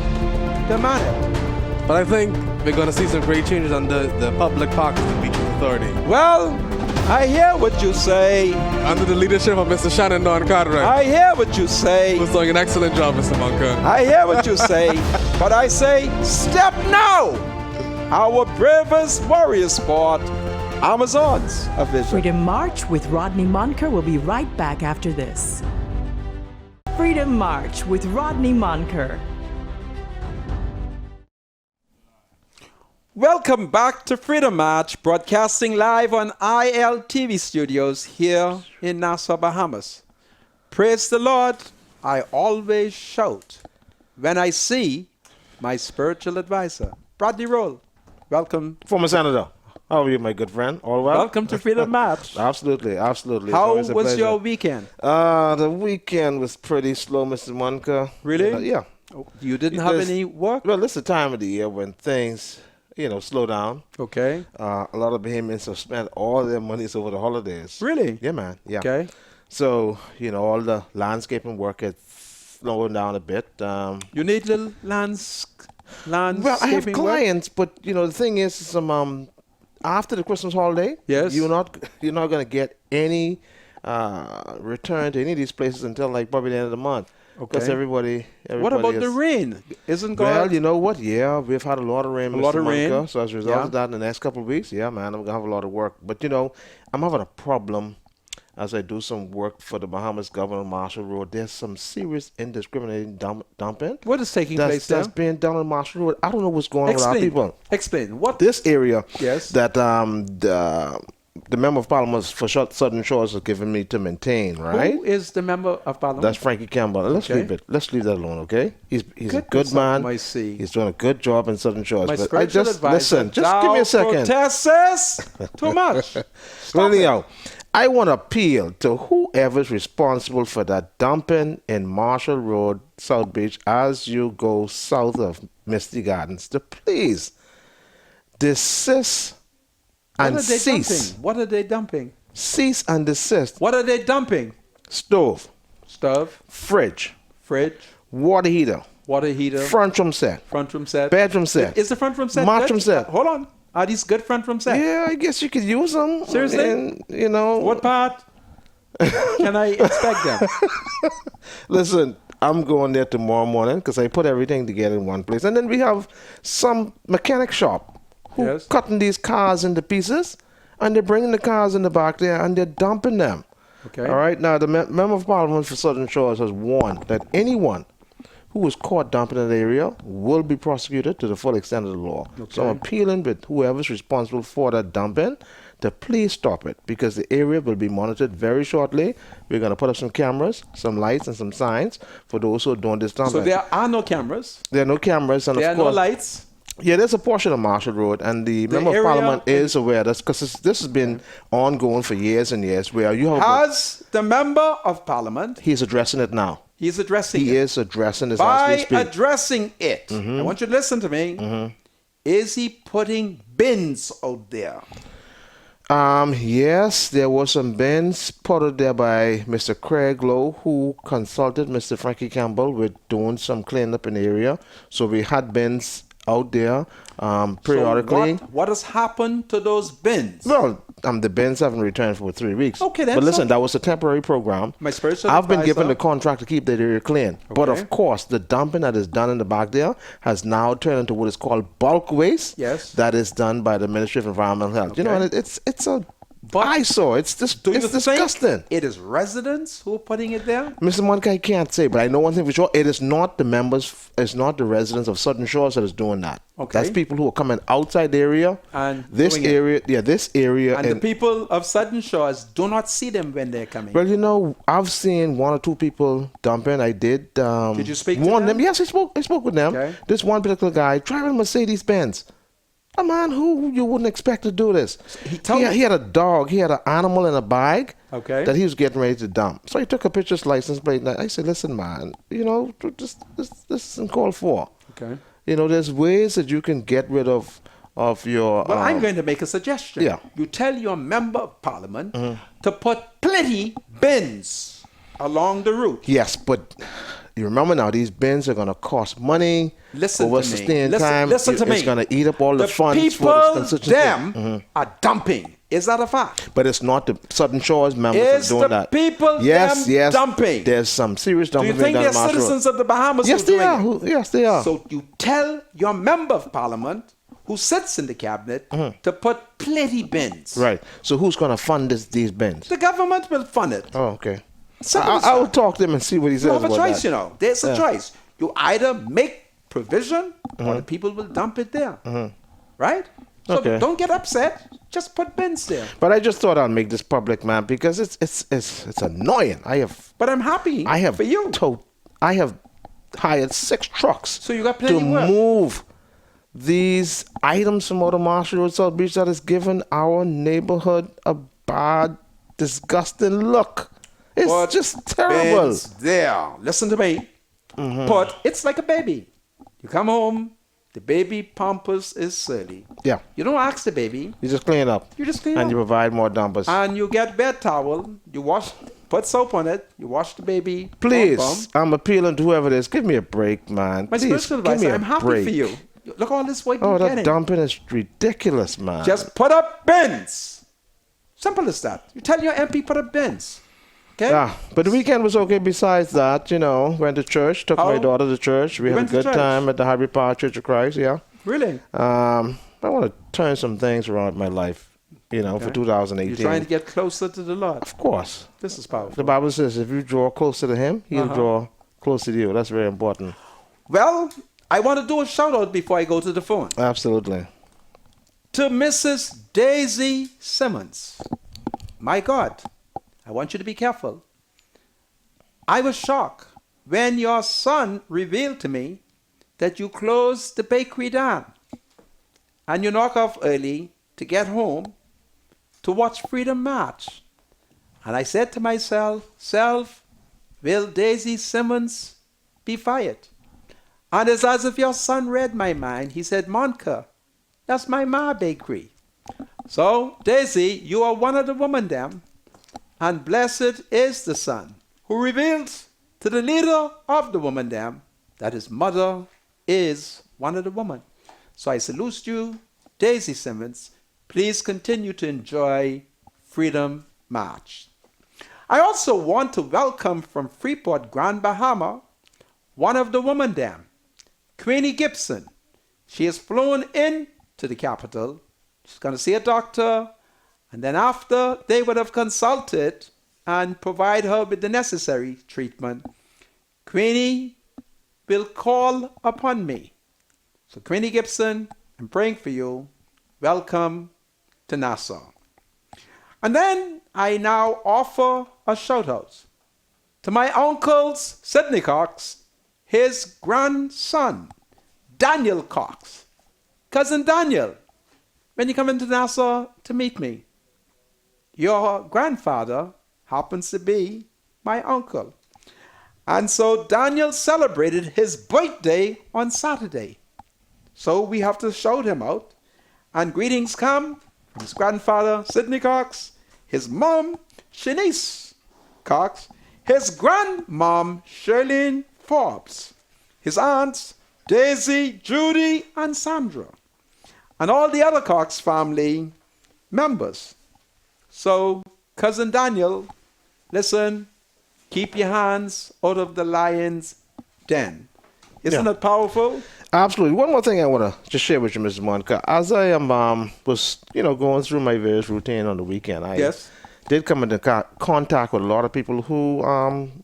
demand it. But I think we're going to see some great changes on the Public Parks and Beaches Authority. Well, I hear what you say. Under the leadership of Mr. Shannon Don Cartwright. I hear what you say. Who's doing an excellent job, Mr. Bunker. I hear what you say. But I say, step now! Our bravest warrior sport, Amazons of Vision. Freedom March with Rodney Monker will be right back after this. Freedom March with Rodney Monker. Welcome back to Freedom March, broadcasting live on ILTV studios here in Nassau, Bahamas. Praise the Lord, I always shout when I see my spiritual advisor, Rodney Roll. Welcome. Former Senator, how are you, my good friend? All well? Welcome to Freedom March. Absolutely, absolutely. It's How always a was pleasure. your weekend? The weekend was pretty slow, Mr. Monka. Really? Yeah. You didn't have Because- any work? Well, this is the time of the year when things, slow down. Okay. A lot of Bahamians have spent all their monies over the holidays. Really? Yeah, man. Yeah. Okay. So, all the landscaping work is slowing down a bit. You need little landscaping Well, I have work? clients, but the thing is, after the Christmas holiday, Yes. you're not going to get any return to any of these places until like probably the end of the month. Because Okay. everybody What about the is- rain? Isn't God? Well, you know what? Yeah, we've had a lot of rain. A lot Mr. of rain. Monka. So as a result Yeah. of that, in the next couple of weeks, yeah, man, I'm gonna have a lot of work. But I'm having a problem as I do some work for the Bahamas Governor Marshall Road. There's some serious indiscriminating dumping What is taking place there? that's being done on Marshall Road. I don't know what's going on with our Explain. people. Explain. What? This area Yes. that the member of parliament for Southern Shores has given me to maintain, right? Who is the member of parliament? That's Frankie Campbell. Let's Okay. leave it. Let's leave that alone, okay? He's a Goodness good man. of mercy. He's doing a good job in Southern Shores. My but I spiritual just advisor, listen. Just give me a second. Protesters, too much. Well, anyhow, I want to appeal to whoever's responsible for that dumping in Marshall Road, South Beach, as you go south of Misty Gardens, to please desist and What are they cease. dumping? What are they dumping? Cease and desist. What are they dumping? Stove, Stove, fridge, fridge, water heater, water heater, front room set, front room set, bedroom set. Is the front room set Mattress good? set. Hold on. Are these good front room sets? Yeah, I guess you could use them. Seriously? And, What part can I inspect them? Listen, I'm going there tomorrow morning because I put everything together in one place. And then we have some mechanic shop who Yes. cutting these cars into pieces, and they're bringing the cars in the back there and they're dumping them. Okay. All right. Now, the member of parliament for Southern Shores has warned that anyone who was caught dumping in the area will be prosecuted to the full extent of the law. So I'm appealing with whoever's responsible for that dumping to please stop it, because the area will be monitored very shortly. We're going to put up some cameras, some lights, and some signs for those who are doing this dumping. So there are no cameras. There are no cameras, and There are of no course, lights. yeah, there's a portion of Marshall Road, and the member of area parliament is aware. That's because this has been ongoing for years and years. Where you have Has the member of parliament, he's addressing it now. he's addressing He it. is addressing this as we By speak. addressing it, I want you to listen to me. Is he putting bins out there? Yes, there was some bins put out there by Mr. Craig Lowe, who consulted Mr. Frankie Campbell with doing some cleanup in the area. So we had bins out there periodically. So what has happened to those bins? Well, the bins haven't returned for 3 weeks. Okay, that's but listen, okay. that was a temporary program. My spiritual I've been given advisor- the contract to keep the area clean. But Okay. of course, the dumping that is done in the back there has now turned into what is called bulk waste. Yes. That is done by the Ministry of Environmental Health. You know, Okay. and it's a But eyesore. It's just Do you it's think disgusting. it is residents who are putting it there? Mr. Monica, I can't say, but I know one thing for sure. It is not the members, it's not the residents of Southern Shores that is doing that. Okay. That's people who are coming outside the area. And this doing it. area, this area. And the people of Southern Shores do not see them when they're coming. Well, you know, I've seen one or two people dumping. I did. Did you speak to warn them? Yes, I spoke with them. Okay. This one particular guy driving a Mercedes Benz. A man who you wouldn't expect to do this. He had a dog. He had an animal in a bag. Okay. That he was getting ready to dump. So he took a picture of his license plate. And I said, "Listen, man, you know, this isn't called for. Okay. You know, there's ways that you can get rid of your. Well, I'm going to make a suggestion. Yeah. You tell your member of parliament to put plenty bins along the route. Yes, but you remember now, these bins are going to cost money. Listen over to me. sustained Listen, time. listen to me. It's going to eat up all the funds people, for this constituency. them are dumping. Is that a fact? But it's not the Southern Shores members It's that are doing the that. people, yes, them yes, dumping. There's some serious Do dumping you think being they're done on Marshall Road. citizens of the Bahamas Yes, who they doing are. it? Yes, they are. So you tell your member of parliament who sits in the cabinet to put plenty bins. Right. So who's going to fund these bins? The government will fund it. Oh, okay. Simple as I will that. talk to him and see what he says You have a about choice, that. you know. There's a choice. You either make provision or the people will dump it there. Right? So Okay. don't get upset. Just put bins there. But I just thought I'd make this public, man, because it's annoying. But I'm happy I have for you. I have hired 6 trucks So you got plenty to work. move these items from out of Marshall Road, South Beach, that has given our neighborhood a bad, disgusting look. It's Put just terrible. bins there. Listen to me. But it's like a baby. You come home, the baby pampers is surly. Yeah. You don't ask the baby. You just clean up. You just clean and up. you provide more dumpers. And you get bed towel. You wash, put soap on it. You wash the baby. Please, bum. I'm appealing to whoever it is. Give me a break, man. My Please, spiritual give advice, me a I'm happy break. for you. Look all this work Oh, you're that getting. dumping is ridiculous, man. Just put up bins. Simple as that. You tell your MP put up bins. Okay? Yeah, but the weekend was okay. Besides that, you know, went to church, took my How? daughter to church. We You had a went to good church? time at the Highbury Park Church of Christ. Yeah. Really? I want to turn some things around in my life, you know, for Okay. 2018. You're trying to get closer to the Lord. Of course. This is powerful. The Bible says if you draw closer to Him, He'll draw closer to you. That's very important. Well, I want to do a shout out before I go to the phone. Absolutely. To Mrs. Daisy Simmons. My God, I want you to be careful. I was shocked when your son revealed to me that you closed the bakery down and you knock off early to get home to watch Freedom March. And I said to myself, will Daisy Simmons be fired? And it's as if your son read my mind. He said, Monica, that's my ma bakery. So, Daisy, you are one of the women them, and blessed is the son who reveals to the leader of the woman them that his mother is one of the women. So I salute you, Daisy Simmons. Please continue to enjoy Freedom March. I also want to welcome from Freeport, Grand Bahama, one of the women them, Queenie Gibson. She has flown in to the capital. She's going to see a doctor, and then after they would have consulted and provide her with the necessary treatment, Queenie will call upon me. So Queenie Gibson, I'm praying for you. Welcome to Nassau. And then I now offer a shout out to my uncles, Sidney Cox, his grandson, Daniel Cox. Cousin Daniel, when you come into Nassau to meet me, your grandfather happens to be my uncle. And so Daniel celebrated his birthday on Saturday. So we have to shout him out. And greetings come from his grandfather, Sidney Cox, his mom, Shanice Cox, his grandmom, Shirlene Forbes, his aunts, Daisy, Judy, and Sandra, and all the other Cox family members. So, Cousin Daniel, listen, keep your hands out of the lion's den. Isn't Yeah. it powerful? Absolutely. One more thing I want to just share with you, Mrs. Monica. As I am was going through my various routine on the weekend, I Yes. did come into contact with a lot of people who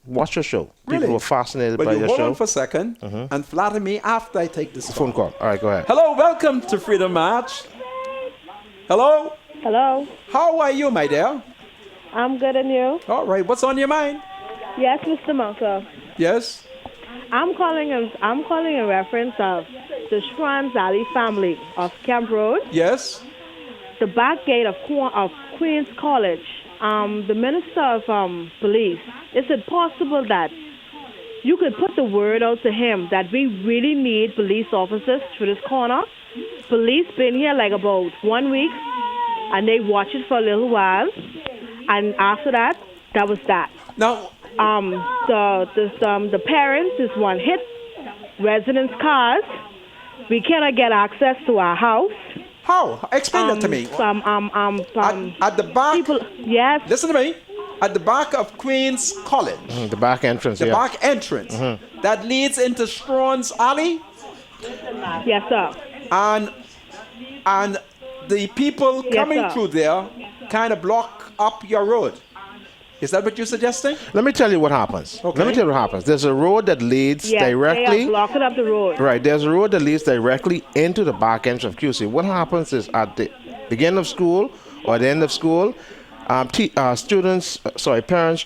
watch your show. Really? People who are fascinated But by you your hold show. on for a second and flatter me after I take this Phone call. All right, go ahead. Hello, welcome to Freedom March. Hello, Hello, how are you, my dear? I'm good and you? All right, what's on your mind? Yes, Mr. Monka. Yes? I'm calling in reference of the Schwanz Ali family of Camp Road, Yes? the back gate of Queen's College. The Minister of Police, is it possible that you could put the word out to him that we really need police officers for this corner? Police been here like about 1 week, and they watch it for a little while, and after that, that was that. Now, The parents is one hit residents' cars. We cannot get access to our house. how? Explain that to me. At the back, People, yes, listen to me. At the back of Queen's College, The back entrance, the yeah. back entrance that leads into Strawn's Alley, Yes, sir. And the people Yes, coming sir. through there kind of block up your road. Is that what you're suggesting? Let me tell you what happens. Okay. Let me tell you what happens. There's a road that leads Yes, directly. they are blocking up the road. Right, there's a road that leads directly into the back entrance of QC. What happens is at the beginning of school or the end of school, parents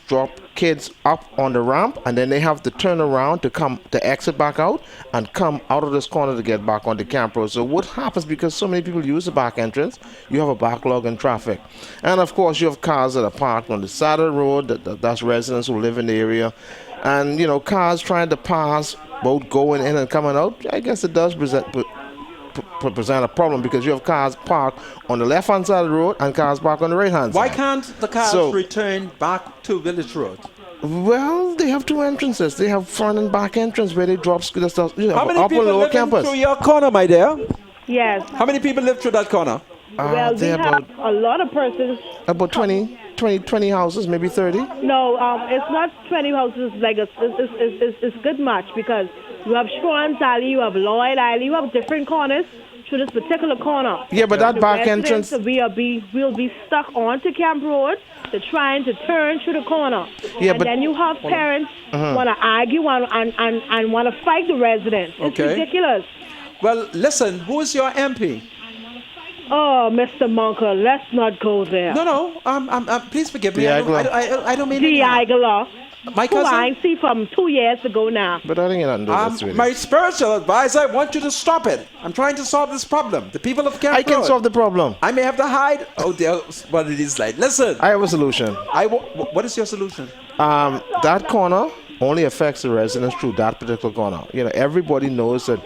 drop kids up on the ramp, and then they have to turn around to exit back out and come out of this corner to get back on the camp road. So what happens, because so many people use the back entrance, you have a backlog in traffic. And of course you have cars that are parked on the side of the road, that's residents who live in the area. And you know, cars trying to pass, both going in and coming out, I guess it does present a problem, because you have cars parked on the left-hand side of the road and cars parked on the right-hand side. Why can't the cars So- return back to Village Road? Well, they have two entrances. They have front and back entrance where they drop the stuff. You know, How many upper people and lower live campus. through your corner, my dear? Yes. How many people live through that corner? Well, we they're have a lot of persons. about 20 houses, maybe 30. No, it's not 20 houses. Like it's good much, because you have Schwann's Alley, you have Lloyd Alley, you have different corners to this particular corner. Yeah, but that The back residents entrance. will be stuck onto Camp Road. They're trying to turn through the corner. Yeah, and but- then you have parents want to argue and want to fight the residents. It's Okay. ridiculous. Well, listen, who is your MP? Oh, Mr. Monker, let's not go there. No, please forgive me. Diagolo. I don't mean D. any harm. Igala, My who I cousin? ain't see from 2 years ago now. But I think it nothing to do with this, really. My spiritual advisor, I want you to stop it. I'm trying to solve this problem. The people of Camp I can Road. solve the problem. I may have to hide. Oh, dear, what it is like. Listen, I have a solution. what is your solution? That corner only affects the residents through that particular corner. You know, everybody knows that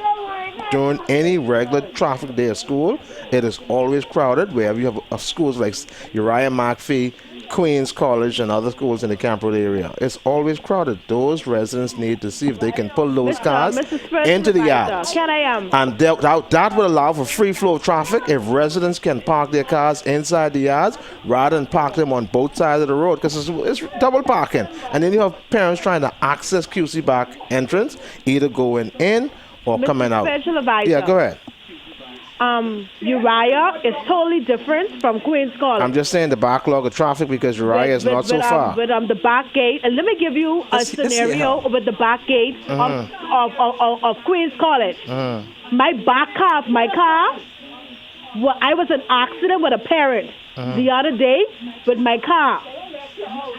during any regular traffic day at school, it is always crowded. Wherever you have schools like Uriah McPhee, Queens College, and other schools in the Camp Road area, it's always crowded. Those residents need to see if they can pull those cars Mr. Spiritual into the Advisor, yards. Can I And that would allow for free flow of traffic if residents can park their cars inside the yards rather than park them on both sides of the road, because it's double parking. And then you have parents trying to access QC back entrance, either going in or Mr. coming out. Special Advisor. Yeah, go ahead. Uriah is totally different from Queens College. I'm just saying the backlog of traffic because Uriah is not so far. With the back gate, and let me give you a Let's see scenario how. with the back gate of Queens College. My car, well, I was in an accident with a parent the other day with my car.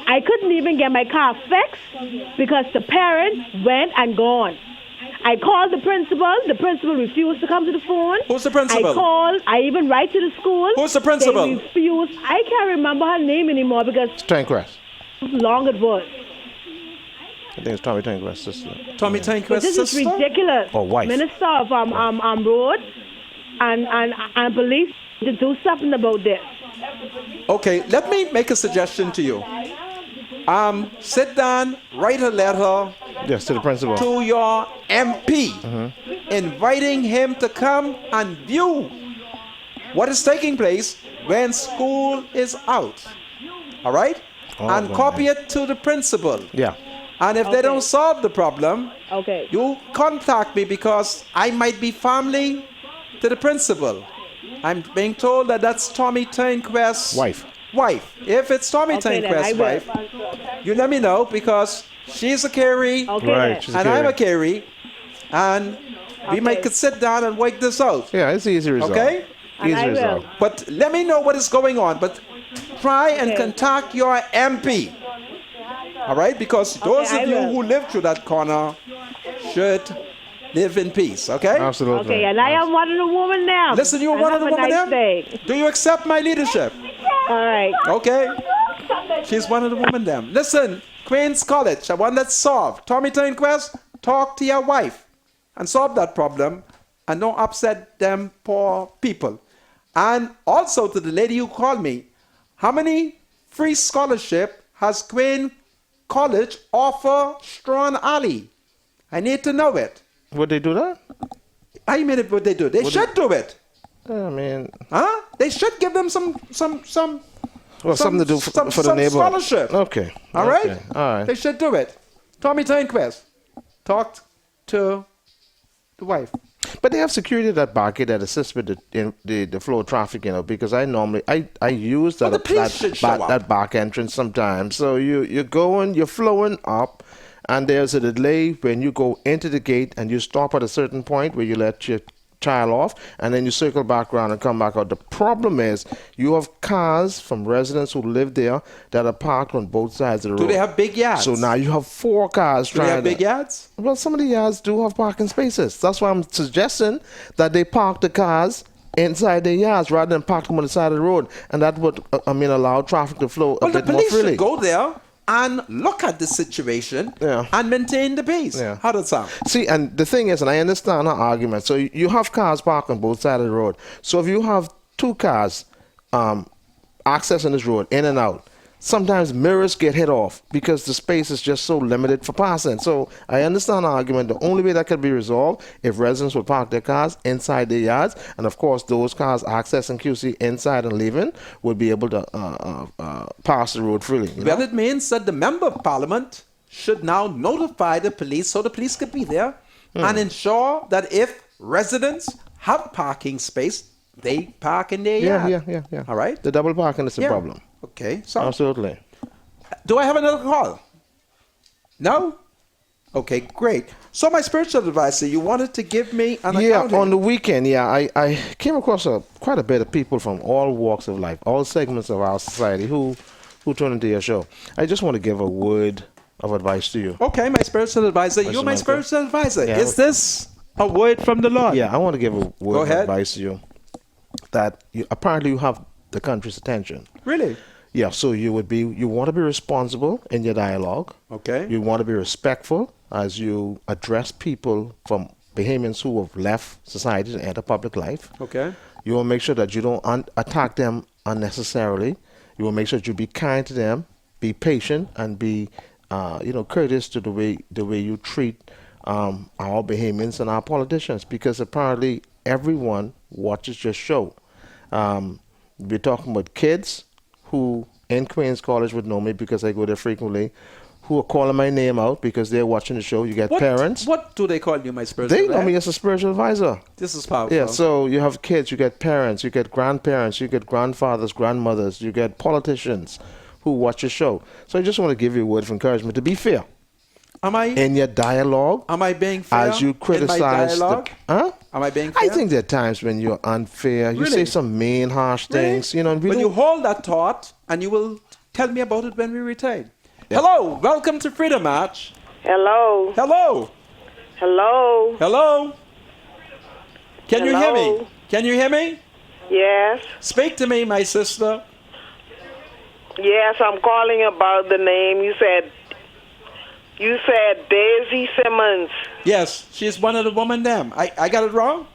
I couldn't even get my car fixed because the parent went and gone. I called the principal. The principal refused to come to the phone. Who's the principal? I called. I even write to the school. Who's the principal? They refused. I can't remember her name anymore because Tanquest. long it was. I think it's Tommy Tanquest's sister. Tommy But Tanquest's this is sister? ridiculous. Or wife. Minister of Road and police to do something about this. Okay, let me make a suggestion to you. Sit down, write a letter Yes, to the principal. to your MP, inviting him to come and view what is taking place when school is out. All right? And boy. copy it to the principal. Yeah. And if they don't solve the problem, Okay. you contact me because I might be family to the principal. I'm being told that that's Tommy Tanquest's Wife. If it's Tommy Okay, then I Tanquest's will. wife, you let me know because she's a Carey Okay. Right, then. she's and I'm a Carey, and we might Okay. could sit down and work this out. Yeah, it's easy resolve. Okay? And I Easy will. resolve. But let me know what is going on. But try and Okay. contact your MP. All right? Because those I of you will. who live through that corner should live in peace. Okay? Absolutely. Okay, and I am one of the women now. Listen, you're And one of have the a women nice there? day. Do you accept my leadership? All right. Okay. She's one of the women there. Listen, Queens College, I want that solved. Tommy Tanquest, talk to your wife and solve that problem and don't upset them poor people. And also to the lady who called me, how many free scholarship has Queen College offer Strawn Alley? I need to know it. Would they do that? I mean, what they do. They should do it. I mean, Huh? They should give them some well, something to do for the some neighborhood. scholarship. Okay. All right? Okay. All right. They should do it. Tommy Tanquest talked to the wife. But they have security at that back that assists with the flow of traffic, because I normally I use that Well, the police should show up. that back entrance sometimes. So you're flowing up, and there's a delay when you go into the gate and you stop at a certain point where you let your child off, and then you circle back around and come back out. The problem is you have cars from residents who live there that are parked on both sides of the road. Do they have big yards? So now you have 4 cars Do they trying have big yards? Well, some of the yards do have parking spaces. That's why I'm suggesting that they park the cars inside their yards rather than park them on the side of the road, and that would allow traffic to flow Well, a the bit more police freely. should go there and look at the situation Yeah. and maintain the peace. Yeah. How does that sound? See, and the thing is, and I understand her argument. So you have cars parked on both sides of the road. So if you have 2 cars accessing this road in and out, sometimes mirrors get hit off because the space is just so limited for passing. So I understand the argument. The only way that could be resolved if residents would park their cars inside their yards, and of course those cars accessing QC inside and leaving would be able to pass the road freely. you know? Well, it means that the member of parliament should now notify the police so the police could be there and ensure that if residents have parking space, they park in their yard. Yeah. All right? The double parking is a Yeah. problem. Okay. So, Absolutely. do I have another call? No? Okay, great. So, my spiritual advisor, you wanted to give me an accounting. On the weekend, I came across quite a bit of people from all walks of life, all segments of our society who tuned into your show. I just want to give a word of advice to you. Okay, my spiritual advisor. Mr. You're my Michael. spiritual advisor. Yeah. Is this a word from the Lord? Yeah, I want to give a Go word of ahead. advice to you that apparently you have the country's attention. Really? Yeah, so you want to be responsible in your dialogue. Okay. You want to be respectful as you address people from Bahamians who have left society to enter public life. Okay. You will make sure that you don't attack them unnecessarily. You will make sure that you be kind to them, be patient, and be, courteous to the way you treat our Bahamians and our politicians, because apparently everyone watches your show. We're talking about kids who in Queens College would know me because I go there frequently, who are calling my name out because they're watching the show. You get parents. What do they call you, my spiritual They know advisor? me as a spiritual advisor. This is powerful. Yeah, so you have kids, you get parents, you get grandparents, you get grandfathers, grandmothers, you get politicians who watch your show. So I just want to give you a word of encouragement to be fair Am I in your dialogue am I being fair as you in my criticize dialogue? Huh? Am I being fair? I think there are times when you're unfair. You Really? say some mean, harsh things. Really? And we When don't- you hold that thought, and you will tell me about it when we return. Hello, welcome to Freedom March. Hello. Hello, Hello. hello. Can you hear Hello? me? Can you hear me? Yes. Speak to me, my sister. Yes, I'm calling about the name. You said Daisy Simmons. Yes, she's one of the women. Them. I got it wrong.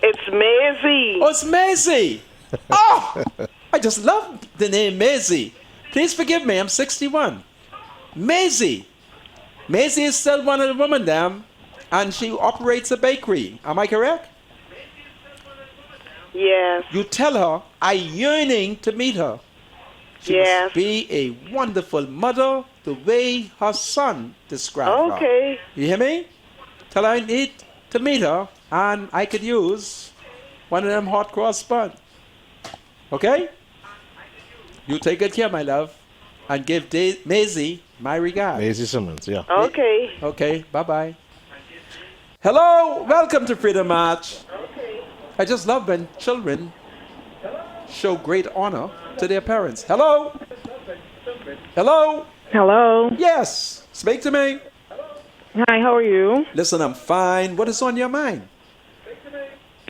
It's Maisie. Oh, it's Maisie. Oh, I just love the name Maisie. Please forgive me, I'm 61. Maisie. Maisie is still one of the women, them, and she operates a bakery. Am I correct? Yes. You tell her I yearning to meet her. She Yes. must be a wonderful mother the way her son described her. Okay. You hear me? Tell her I need to meet her and I could use one of them hot cross buns. Okay? You take good care, my love, and give Maisie my regard. Maisie Simmons, yeah. Okay. Okay, bye-bye. Hello, welcome to Freedom March. I just love when children show great honor to their parents. Hello? Hello? Hello. Yes, speak to me. Hi, how are you? Listen, I'm fine. What is on your mind?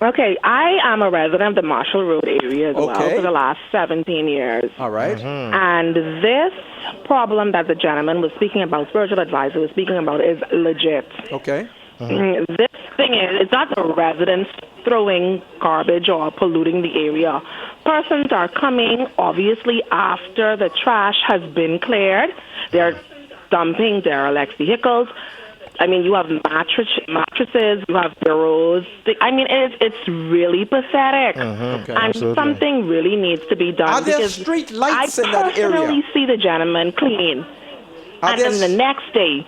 Okay, I am a resident of the Marshall Road area as well Okay. for the last 17 years. All right. And this problem that the gentleman was speaking about, spiritual advisor was speaking about, is legit. Okay. This thing is, it's not the residents throwing garbage or polluting the area. Persons are coming, obviously, after the trash has been cleared. They're dumping derelict vehicles. I mean, you have mattresses, you have bureaus. I mean, it's really pathetic. Okay. And Absolutely. something really needs to be done. Are there because street lights in that I personally area? see the gentleman clean. Are And there then the next day,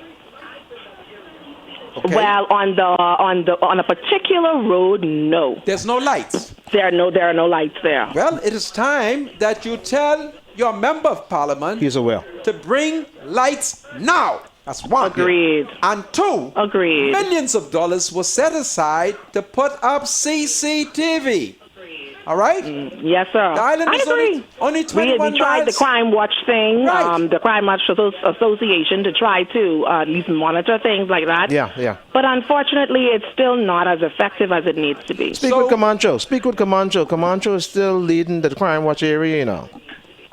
Okay. Well, on a particular road, no. There's no lights. There are no lights there. Well, it is time that you tell your member of parliament He's aware. to bring lights now. That's one. Agreed. And two, Agreed. millions of dollars was set aside to put up CCTV. All right? Yes, sir. The island I is agree. only 21 we tried the miles. Crime Watch thing, Right. the Crime Watch Association, to try to at least monitor things like that. Yeah. But unfortunately, it's still not as effective as it needs to be. Speak So- with Camacho. Speak with Camacho. Camacho is still leading the Crime Watch area, you know.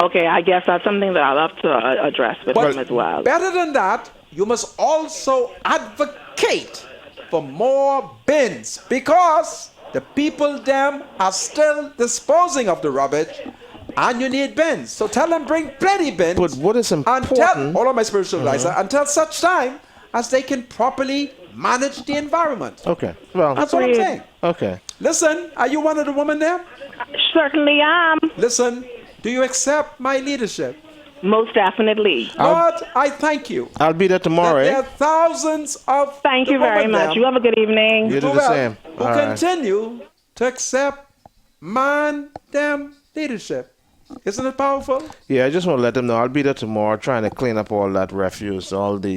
Okay, I guess that's something that I'll have to address with But him as well. better than that, you must also advocate for more bins because the people them are still disposing of the rubbish and you need bins. So tell them bring plenty bins. But what is Until, important- hold on my spiritual advisor, until such time as they can properly manage the environment. Okay. Well, That's what I'm Agreed. saying. okay. Listen, are you one of the women there? Certainly am. Listen, do you accept my leadership? Most definitely. Lord, I thank you. I'll be there That tomorrow, there eh? are thousands of Thank the you very women much. there You have a good evening. You do who the same. who All right. continue to accept man them leadership. Isn't it powerful? Yeah, I just want to let them know I'll be there tomorrow trying to clean up all that refuse, all the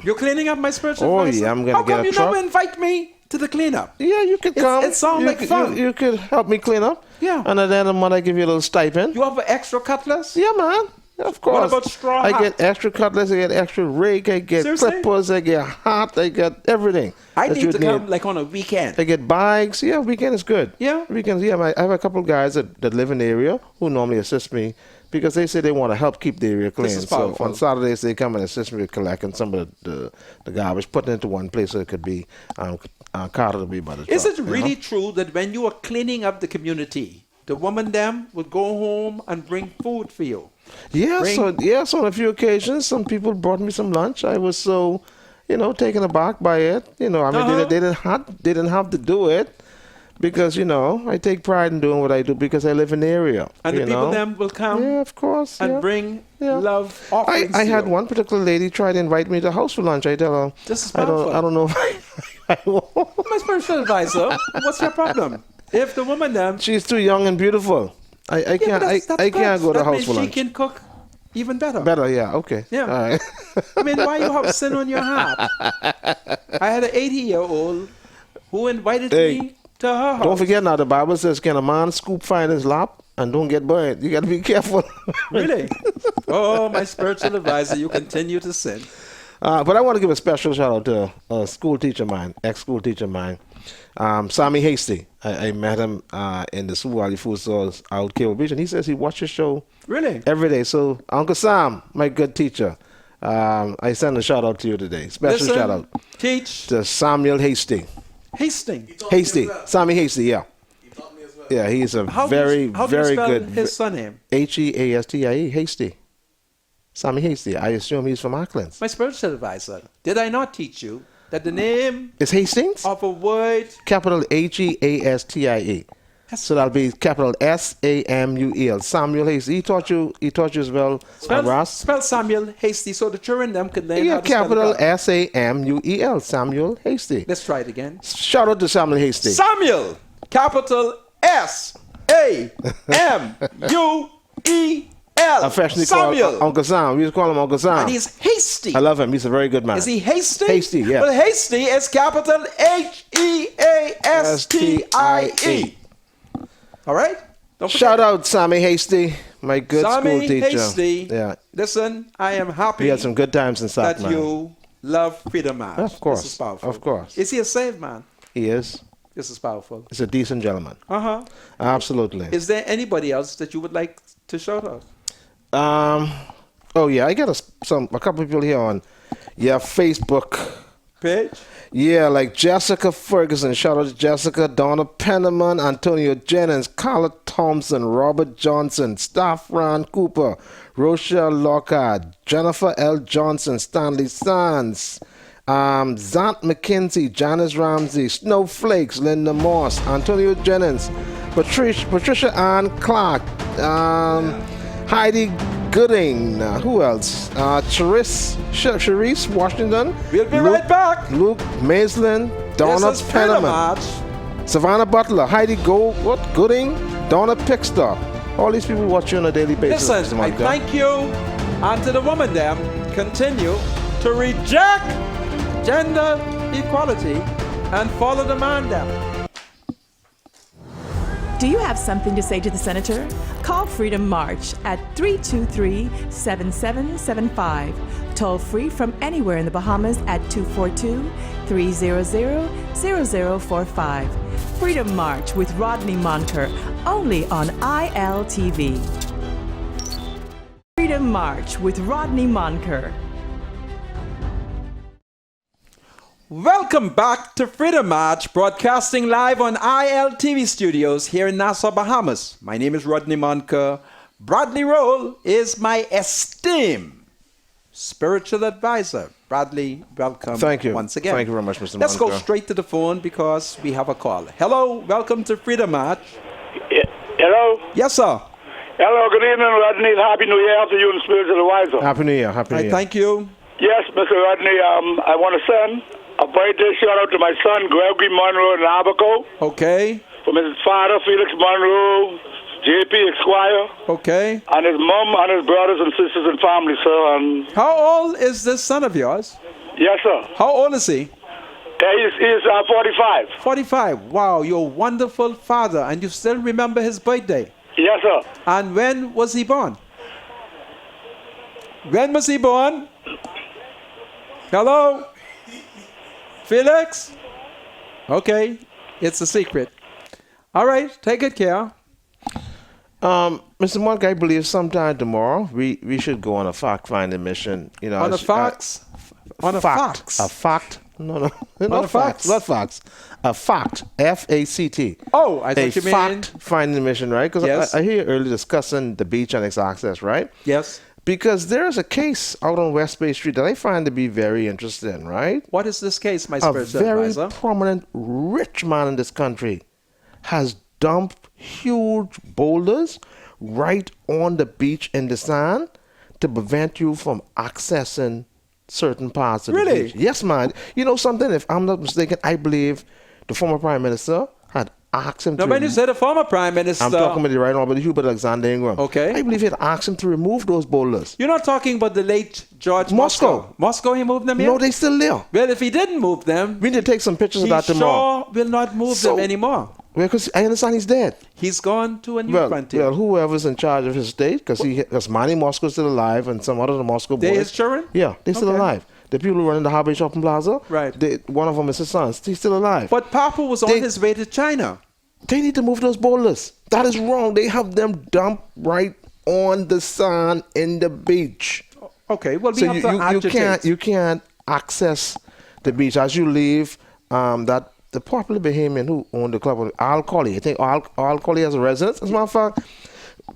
You're cleaning up my spiritual Oh, advisor? yeah, I'm gonna How get come a you truck. never invite me to the cleanup? Yeah, you could It's- come. it sounds You like could- fun. You could help me clean up. Yeah. And at the end of the month, I give you a little stipend. You have an extra cutlass? Yeah, man. Of course. about straw I hat? get extra cutlass, I get extra rake, I get Seriously? clippers, I get hat, I get everything. I that need you'd to come like on a weekend. I get bikes. Yeah, weekend is good. Yeah? Weekends, yeah. I have a couple of guys that live in the area who normally assist me because they say they want to help keep the area clean. is So powerful. on Saturdays, they come and assist me with collecting some of the garbage, putting it into one place so it could be carted away by the truck. Is it you know? really true that when you are cleaning up the community, the woman them would go home and bring food for you? Yeah, Bring- so on a few occasions, some people brought me some lunch. I was so, taken aback by it. I mean, Uh-huh. they didn't have to do it because, I take pride in doing what I do because I live in the area. And the you people know? them will come Yeah, of course. and yeah. bring Yeah. love I offerings to had you. one particular lady try to invite me to the house for lunch. I tell her, This is I powerful. don't know if I won't. My spiritual advisor, what's your problem? If the woman them, She's too young and beautiful. I Yeah, can't but that's I can't good. go to the That house means for she lunch. can cook even better. Better, yeah, okay. Yeah. All right. I mean, why you have sin on your heart? I had an 80-year-old who invited Hey, me to her house. Don't forget now, the Bible says, can a man scoop fire in his lap and don't get burned? You got to be careful. Really? Oh, my spiritual advisor, you continue to sin. But I want to give a special shout out to a school teacher of mine, ex-school teacher of mine, Sammy Hasty. I met him in the Sioux Valley Food Stores out Cable Beach, and he says he watches your show Really? every day. So, Uncle Sam, my good teacher, I send a shout out to you today. Special Listen, shout out teach, to Samuel Hasty. Hastings. Hasty. Sammy Hasty, yeah. Yeah, he's a How very, how do you very spell good. his surname? Hastie, Hasty. Sammy Hasty. I assume he's from Auckland. My spiritual advisor. Did I not teach you that the name Is Hastings? of a word Capital Hastie. So that'll be capital Samuel. Samuel Hasty. He taught you as well, Ross. spell Samuel Hasty so the children them could learn Yeah, how to spell capital God. Samuel. Samuel Hasty. Let's try it again. Shout out to Samuel Hasty. Samuel, capital S-A-M-U-E-L. Affectionately Samuel. called Uncle Sam. We used to call him Uncle Sam. And he's hasty. I love him. He's a very good man. Is he hasty? Hasty, yeah. Well, hasty is capital Heastie. All right? Don't forget. Shout out Sammy Hasty, my good Sammy school teacher. Hasty. Yeah, Listen, I am happy we had some good times in South that man. you love Freedom March. Of course, This is powerful. of course. Is he a saved man? He is. This is powerful. He's a decent gentleman. Uh-huh. Absolutely. Is there anybody else that you would like to shout out? Oh yeah, I got a couple people here on Facebook. Page? Yeah, like Jessica Ferguson. Shout out to Jessica, Donna Penniman, Antonio Jennings, Carla Thompson, Robert Johnson, Staffran Cooper, Rochelle Lockhart, Jennifer L. Johnson, Stanley Sands, Zant McKenzie, Janice Ramsey, Snowflakes, Linda Moss, Antonio Jennings, Patricia Ann Clark, Heidi Gooding. Who else? Sharice Washington. We'll be right back. Luke Maislin. Donna This is Freedom Penniman. March. Savannah Butler. Heidi Gooding. Donna Pickster. All these people watch you on a daily basis. Listen, Mr. I Monica. thank you. And to the woman them, continue to reject gender equality and follow the man them. Do you have something to say to the senator? Call Freedom March at 323-7775. Toll free from anywhere in the Bahamas at 242-300-0045. Freedom March with Rodney Monker, only on ILTV. Freedom March with Rodney Monker. Welcome back to Freedom March, broadcasting live on ILTV studios here in Nassau, Bahamas. My name is Rodney Monker. Bradley Roll is my esteemed spiritual advisor. Bradley, welcome. Thank you. Once again. Thank you very much, Mr. Let's go Monker. straight to the phone because we have a call. Hello, welcome to Freedom March. Hello? Yes, sir. Hello, good evening, Rodney. Happy New Year to you and Spiritual Advisor. Happy New Year. Happy New I Year. thank you. Yes, Mr. Rodney, I want to send a birthday shout out to my son, Gregory Monroe in Abaco, Okay, from his father, Felix Monroe, JP Esquire, okay. and his mom and his brothers and sisters and family, sir. And How old is this son of yours? yes, sir. How old is he? He's 45. 45. Wow, you're a wonderful father, and you still remember his birthday. Yes, sir. And when was he born? When was he born? Hello? Felix? Okay, it's a secret. All right, take good care. Mr. Monk, I believe sometime tomorrow we should go on a fact-finding mission. You know, On a as- fax? On a fax? A fact? No, On not a fax. fax? Not fax. A fact. F-A-C-T. Oh, I A thought you mean. fact-finding mission, right? Because Yes. I hear you earlier discussing the beach and its access, right? Yes. Because there's a case out on West Bay Street that I find to be very interesting, right? What is this case, my A spiritual very advisor? prominent rich man in this country has dumped huge boulders right on the beach in the sand to prevent you from accessing certain parts of Really? the beach. Yes, man. You know something? If I'm not mistaken, I believe the former prime minister had asked him Now, to when you say the former prime minister, I'm talking about it right now, but Hubert Alexander Ingram. Okay. I believe he had asked him to remove those boulders. you're not talking about the late George Moscow. Moscow, he moved them here? No, they still there. Well, if he didn't move them, We need to take some pictures he of that tomorrow. sure will not move So- them anymore. Because I understand he's dead. He's gone to a new Well, frontier. whoever's in charge of his state, because Manny Moscow's still alive and some other of the Moscow They boys. his children? Yeah, they're still Okay. alive. The people who run in the Harbour Shopping Plaza, Right. one of them is his son. He's still alive. But Papa was on They- his way to China. They need to move those boulders. That is wrong. They have them dumped right on the sand in the beach. Okay, well, we So have to agitate. you can't access the beach as you leave. That the popular Bahamian who owned the club, Al Colley. I think Al Colley has a residence. As a matter of fact,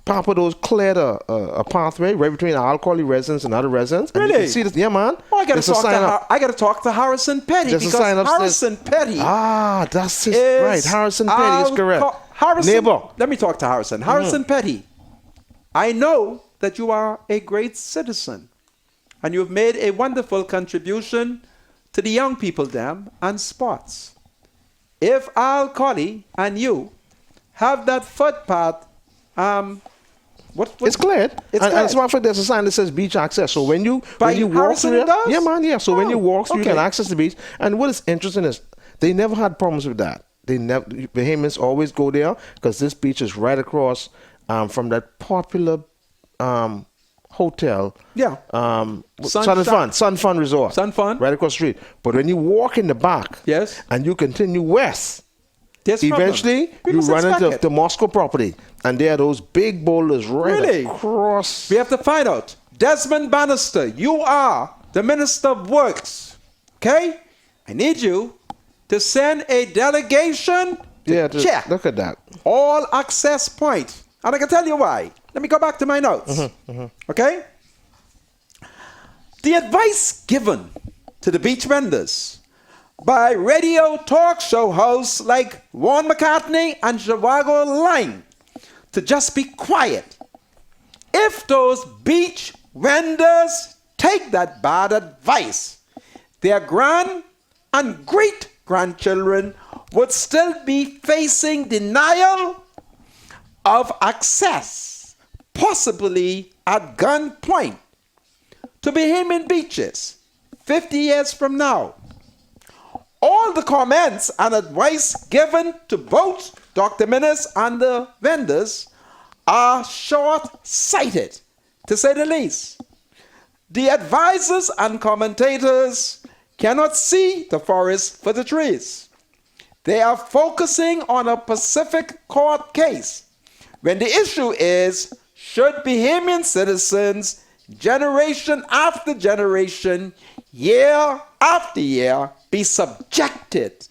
Papa those cleared a pathway right between Al Colley residence and other residents. And you Really? can see this, yeah, man. Oh, I There's a sign up. I gotta talk to Harrison Petty There's a because sign upstairs. Harrison Petty Ah, that's his is right. Harrison Petty is correct. Harrison, Neighbor. Let me talk to Harrison. Harrison Petty, I know that you are a great citizen, and you've made a wonderful contribution to the young people them and sports. If Al Colley and you have that footpath, what It's cleared. It's and cleared. as a matter of fact, there's a sign that says beach access. So when you By when you walk Harrison through it does? yeah, man, yeah. So when you Oh, walk through, you can okay. access the beach. And what is interesting is they never had problems with that. They never Bahamians always go there because this beach is right across from that popular hotel. Yeah. Sun Fun Resort. Sun Fun. Right across the street. But when you walk in the back, Yes. and you continue west, There's problem. eventually We you must run expect into it. the Moscow property, and there are those big boulders right Really? across. We have to find out. Desmond Bannister, you are the Minister of Works. Okay? I need you to send a delegation to Yeah, check look at that. all access points. And I can tell you why. Let me go back to my notes. Okay? The advice given to the beach vendors by radio talk show hosts like Warren McCartney and Zhivago Line to just be quiet if those beach vendors take that bad advice, their grand and great grandchildren would still be facing denial of access, possibly at gunpoint, to Bahamian beaches 50 years from now. All the comments and advice given to both Dr. Minnis and the vendors are short-sighted, to say the least. The advisors and commentators cannot see the forest for the trees. They are focusing on a Pacific court case when the issue is, should Bahamian citizens, generation after generation, year after year, be subjected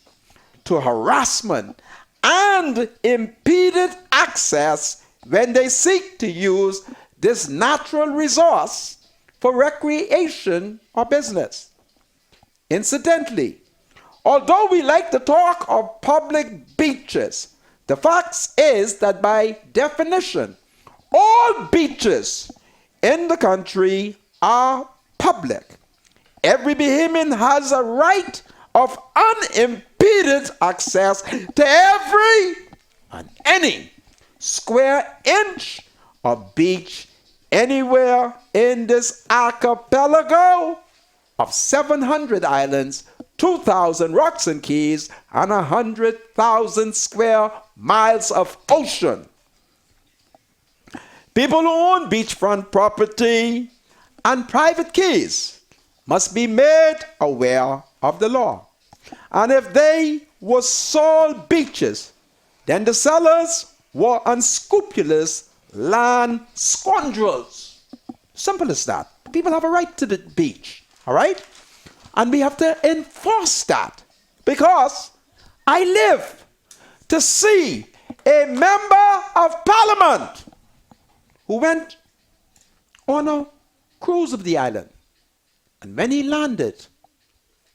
to harassment and impeded access when they seek to use this natural resource for recreation or business. Incidentally, although we like to talk of public beaches, the fact is that by definition, all beaches in the country are public. Every Bahamian has a right of unimpeded access to every and any square inch of beach anywhere in this archipelago of 700 islands, 2,000 rocks and keys, and 100,000 square miles of ocean. People who own beachfront property and private keys must be made aware of the law. And if they were sold beaches, then the sellers were unscrupulous land scoundrels. Simple as that. People have a right to the beach, all right? And we have to enforce that, because I live to see a member of parliament who went on a cruise of the island. And when he landed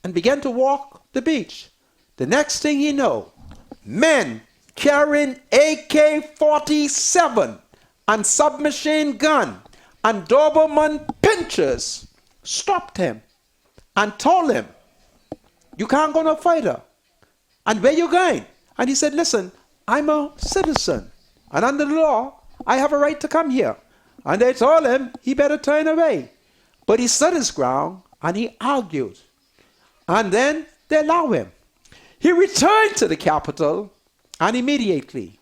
and began to walk the beach, the next thing he know, men carrying AK-47 and submachine gun and Doberman pinchers stopped him and told him, you can't go no further. And where you going? And he said, listen, I'm a citizen, and under the law, I have a right to come here. And they told him he better turn away. But he stood his ground and he argued. And then they allowed him. He returned to the capital, and immediately,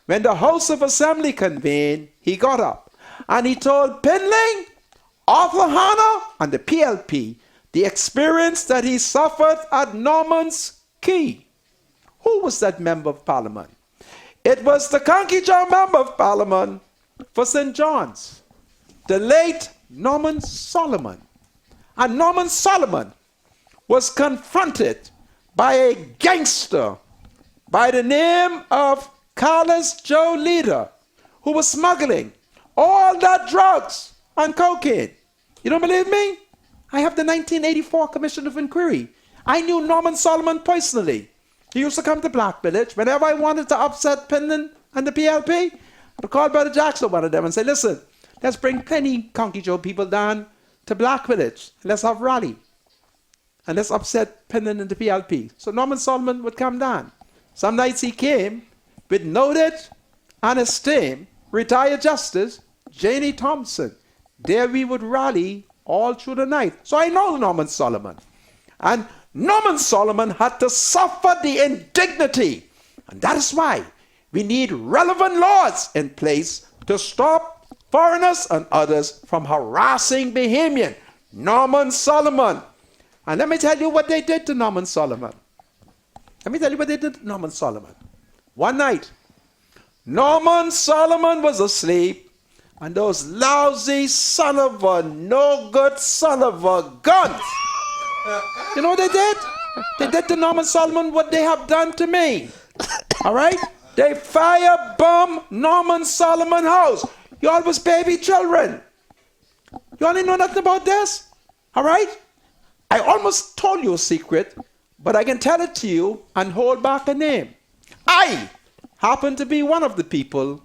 when the House of Assembly convened, he got up and he told Pinling, Arthur Hanna, and the PLP the experience that he suffered at Norman's Key. Who was that member of parliament? It was the Conkey member of parliament for St. John's, the late Norman Solomon. And Norman Solomon was confronted by a gangster by the name of Carlos Joe Leader, who was smuggling all that drugs and cocaine. You don't believe me? I have the 1984 Commission of Inquiry. I knew Norman Solomon personally. He used to come to Black Village. Whenever I wanted to upset Penman and the PLP, I'd call Brother Jackson, one of them, and say, listen, let's bring plenty Conkey Joe people down to Black Village. Let's have a rally. And let's upset Penman and the PLP. So Norman Solomon would come down. Some nights he came with noted and esteemed retired Justice Janie Thompson. There we would rally all through the night. So I know Norman Solomon. And Norman Solomon had to suffer the indignity. And that is why we need relevant laws in place to stop foreigners and others from harassing Bahamian. Norman Solomon. And let me tell you what they did to Norman Solomon. Let me tell you what they did to Norman Solomon. One night, Norman Solomon was asleep, and those lousy son of a no-good son of a gun. You know what they did? They did to Norman Solomon what they have done to me. All right? They firebombed Norman Solomon house. Y'all was baby children. You only know nothing about this? All right? I almost told you a secret, but I can tell it to you and hold back a name. I happen to be one of the people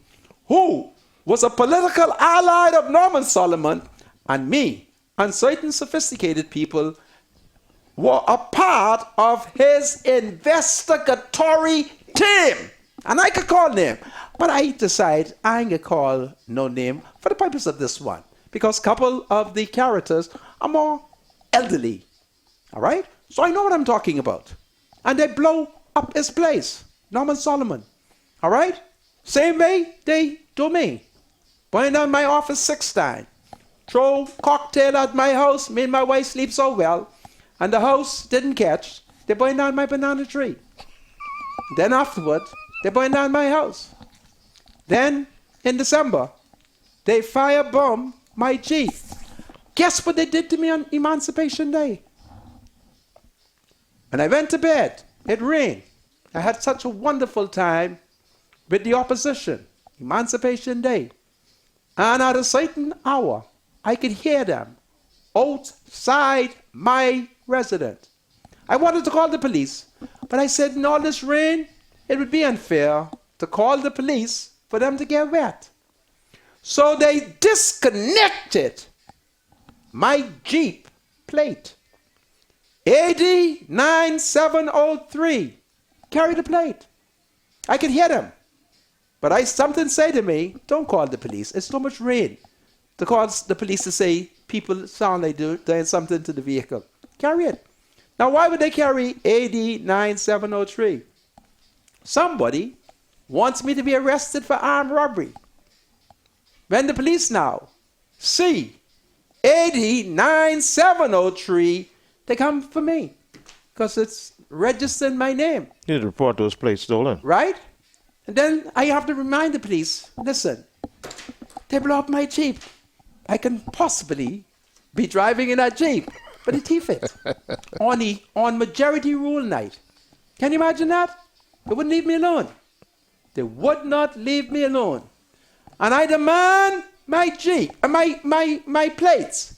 who was a political ally of Norman Solomon, and me and certain sophisticated people were a part of his investigatory team. And I could call name, but I decided I ain't gonna call no name for the purpose of this one, because a couple of the characters are more elderly. All right? So I know what I'm talking about. And they blow up his place, Norman Solomon. All right? Same way they do me. Burn down my office 6 times. Throw cocktail at my house, me and my wife sleep so well, and the house didn't catch. They burn down my banana tree. Then afterward, they burn down my house. Then, in December, they firebomb my Jeep. Guess what they did to me on Emancipation Day? When I went to bed, it rained. I had such a wonderful time with the opposition, Emancipation Day. And at a certain hour, I could hear them outside my residence. I wanted to call the police, but I said in all this rain, it would be unfair to call the police for them to get wet. So they disconnected my Jeep plate. AD 9703. Carry the plate. I could hear them. But something say to me, don't call the police. It's too much rain to call the police to say people sound like doing something to the vehicle. Carry it. Now, why would they carry AD 9703? Somebody wants me to be arrested for armed robbery. When the police now see AD 9703, they come for me because it's registered in my name. You need to report those plates stolen. Right? And then I have to remind the police, listen, they blow up my Jeep. I can possibly be driving in that Jeep, but they thief it on majority rule night. Can you imagine that? They wouldn't leave me alone. They would not leave me alone. And I demand my Jeep, my plates.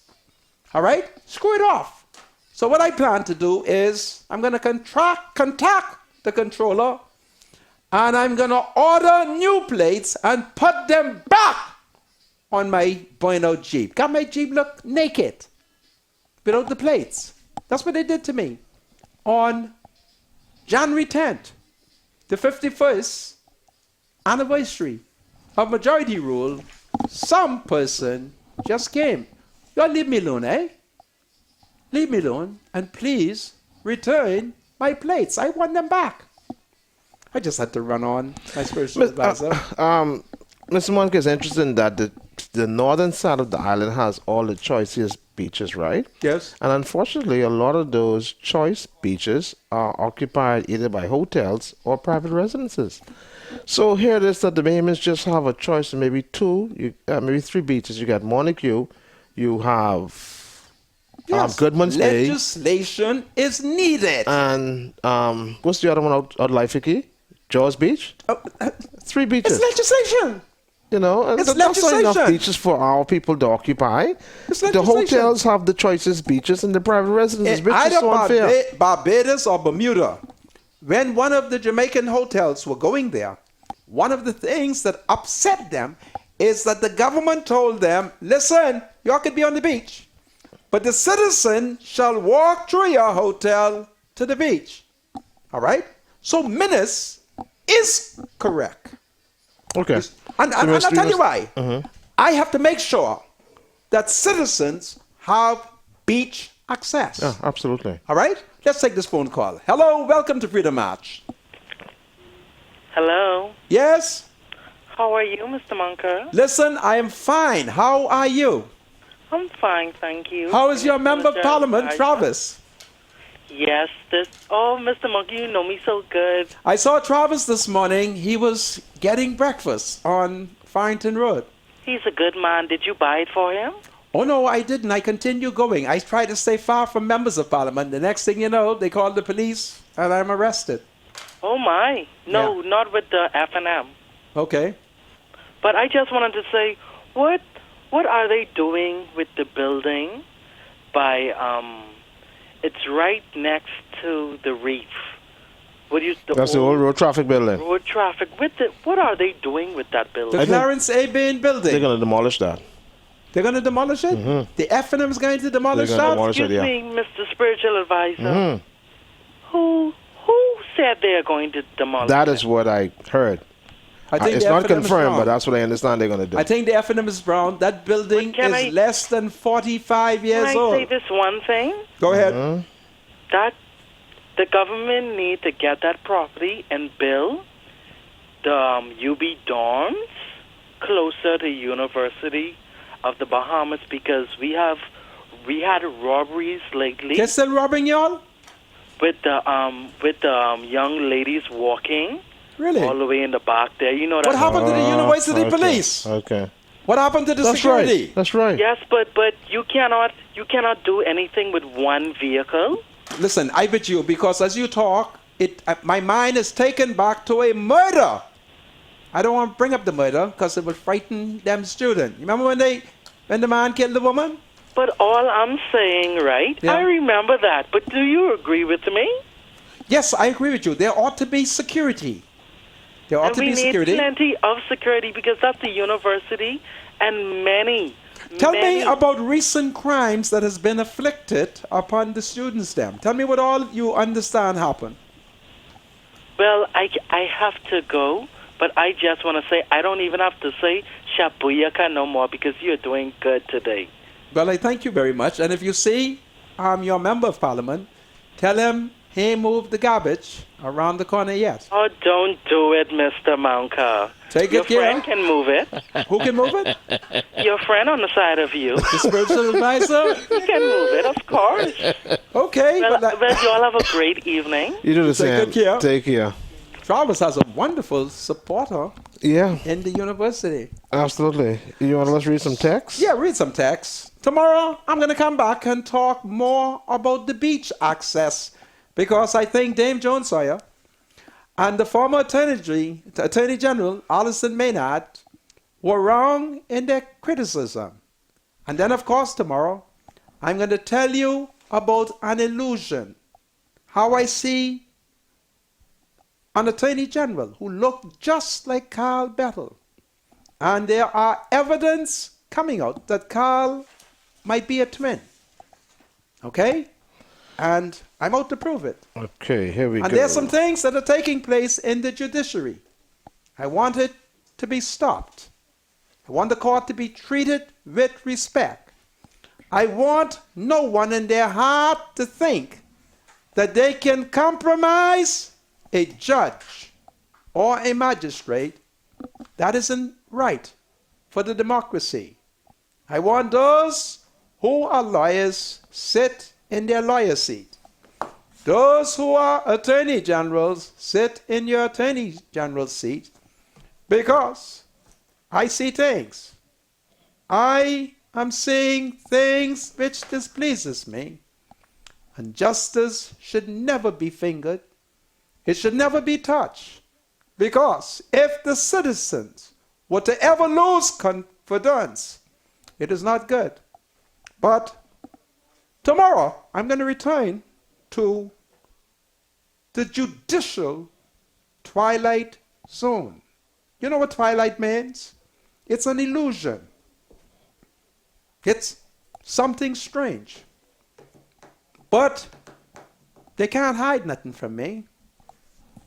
All right? Screw it off. So what I plan to do is I'm going to contact the controller, and I'm going to order new plates and put them back on my Bueno Jeep. Got my Jeep look naked without the plates. That's what they did to me. On January 10th, the 51st anniversary of majority rule, some person just came. You all leave me alone, eh? Leave me alone, and please return my plates. I want them back. I just had to run on my spiritual advisor. Mr. Monk is interested in that the northern side of the island has all the choicest beaches, right? Yes. And unfortunately, a lot of those choice beaches are occupied either by hotels or private residences. So here it is that the Bahamians just have a choice of maybe maybe 3 beaches. You got Montague, you have Goodman's Bay. Legislation is needed. And what's the other one out Laifiki? Jaws Beach? 3 beaches. It's legislation. You know, and It's that's not enough legislation. beaches for our people to occupy. It's The legislation. hotels have the choicest beaches and the private residences, which is Either so unfair. Barbados or Bermuda. When one of the Jamaican hotels were going there, one of the things that upset them is that the government told them, listen, y'all could be on the beach, but the citizen shall walk through your hotel to the beach. All right? So Menace is correct. Okay. And I'll tell you why. I have to make sure that citizens have beach access. Yeah, absolutely. All right? Let's take this phone call. Hello, welcome to Freedom March. Hello. Yes? How are you, Mr. Monker? Listen, I am fine. How are you? I'm fine, thank you. How is your member of Mr. parliament, Elijah? Travis? Yes, Mr. Monker, you know me so good. I saw Travis this morning. He was getting breakfast on Farrington Road. He's a good man. Did you buy it for him? Oh, no, I didn't. I continue going. I try to stay far from members of parliament. The next thing you know, they call the police and I'm arrested. Oh, my. No, Yeah. not with the F&M. Okay. But I just wanted to say, what are they doing with the building by, it's right next to the reef. That's the old road traffic building. road traffic. What are they doing with that building? The Clarence A. Bain building. They're going to demolish that. They're going to demolish it? The F&M is going to demolish They're gonna that? demolish it, Excuse yeah. me, Mr. Spiritual Advisor. Who said they are going to demolish That it? is what I heard. I think It's the not F&M is confirmed, wrong. but that's what I understand they're going to do. I think the F&M is brown. That building But can is I- less than 45 years Can I old. say this one thing? Go ahead. That the government need to get that property and build the UB dorms closer to University of the Bahamas because we had robberies lately They're still robbing y'all? with the young ladies walking Really? all the way in the back there. You know that. What happened to the University Okay. Police? Okay. What happened to the That's security? right. That's right. Yes, but you cannot do anything with one vehicle. Listen, I bet you because as you talk, my mind is taken back to a murder. I don't want to bring up the murder because it will frighten them students. Remember when the man killed the woman? But all I'm saying, right? Yeah. I remember that. But do you agree with me? Yes, I agree with you. There ought to be security. There ought And to we be need security. plenty of security because that's the university and many. Tell me many- about recent crimes that has been afflicted upon the students them. Tell me what all you understand happened. Well, I have to go, but I just want to say I don't even have to say Shapuyaka no more because you're doing good today. Well, I thank you very much. And if you see your member of parliament, tell him he ain't moved the garbage around the corner yet. Oh, don't do it, Mr. Manka. Take Your it, yeah. friend can move it. Who can move it? Your friend on the side of you. The spiritual advisor? He can move it, of course. Okay. Well, but well, you all have a great evening. You do the Take same. good care. Take care. Chalmers has a wonderful supporter Yeah, in the university. absolutely. You want to let's read some text? Yeah, read some text. Tomorrow, I'm going to come back and talk more about the beach access because I think Dame Joan Sawyer and the former Attorney General, Alison Maynard, were wrong in their criticism. And then, of course, tomorrow, I'm going to tell you about an illusion, how I see an Attorney General who looked just like Carl Bettel. And there are evidence coming out that Carl might be a twin. Okay? And I'm out to prove it. Okay, here we And go. there's some things that are taking place in the judiciary. I want it to be stopped. I want the court to be treated with respect. I want no one in their heart to think that they can compromise a judge or a magistrate. That isn't right for the democracy. I want those who are lawyers sit in their lawyer seat. Those who are attorney generals sit in your attorney general seat because I see things. I am seeing things which displeases me. And justice should never be fingered. It should never be touched. Because if the citizens were to ever lose confidence, it is not good. But tomorrow, I'm going to return to the judicial twilight zone. You know what twilight means? It's an illusion. It's something strange. But they can't hide nothing from me.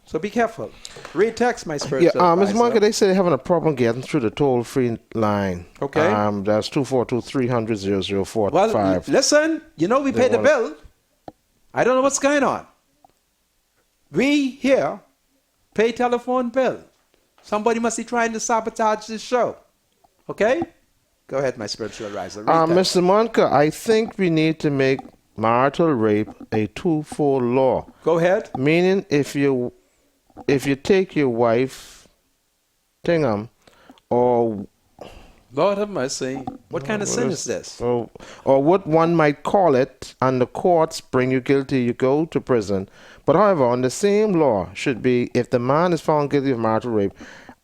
So be careful. Read text, my spiritual Yeah, Ms. advisor. Monkey, they say they're having a problem getting through the toll-free line. Okay. That's 242-300-0045. Well, listen, you know we They pay the wanna- bill. I don't know what's going on. We here pay telephone bill. Somebody must be trying to sabotage this show. Okay? Go ahead, my spiritual advisor. Read that. Mr. Monka, I think we need to make marital rape a 2-4 law. Go ahead. Meaning, if you take your wife, or Lord have mercy. What kind of sin is this? or what one might call it, and the courts bring you guilty, you go to prison. But however, on the same law should be, if the man is found guilty of marital rape,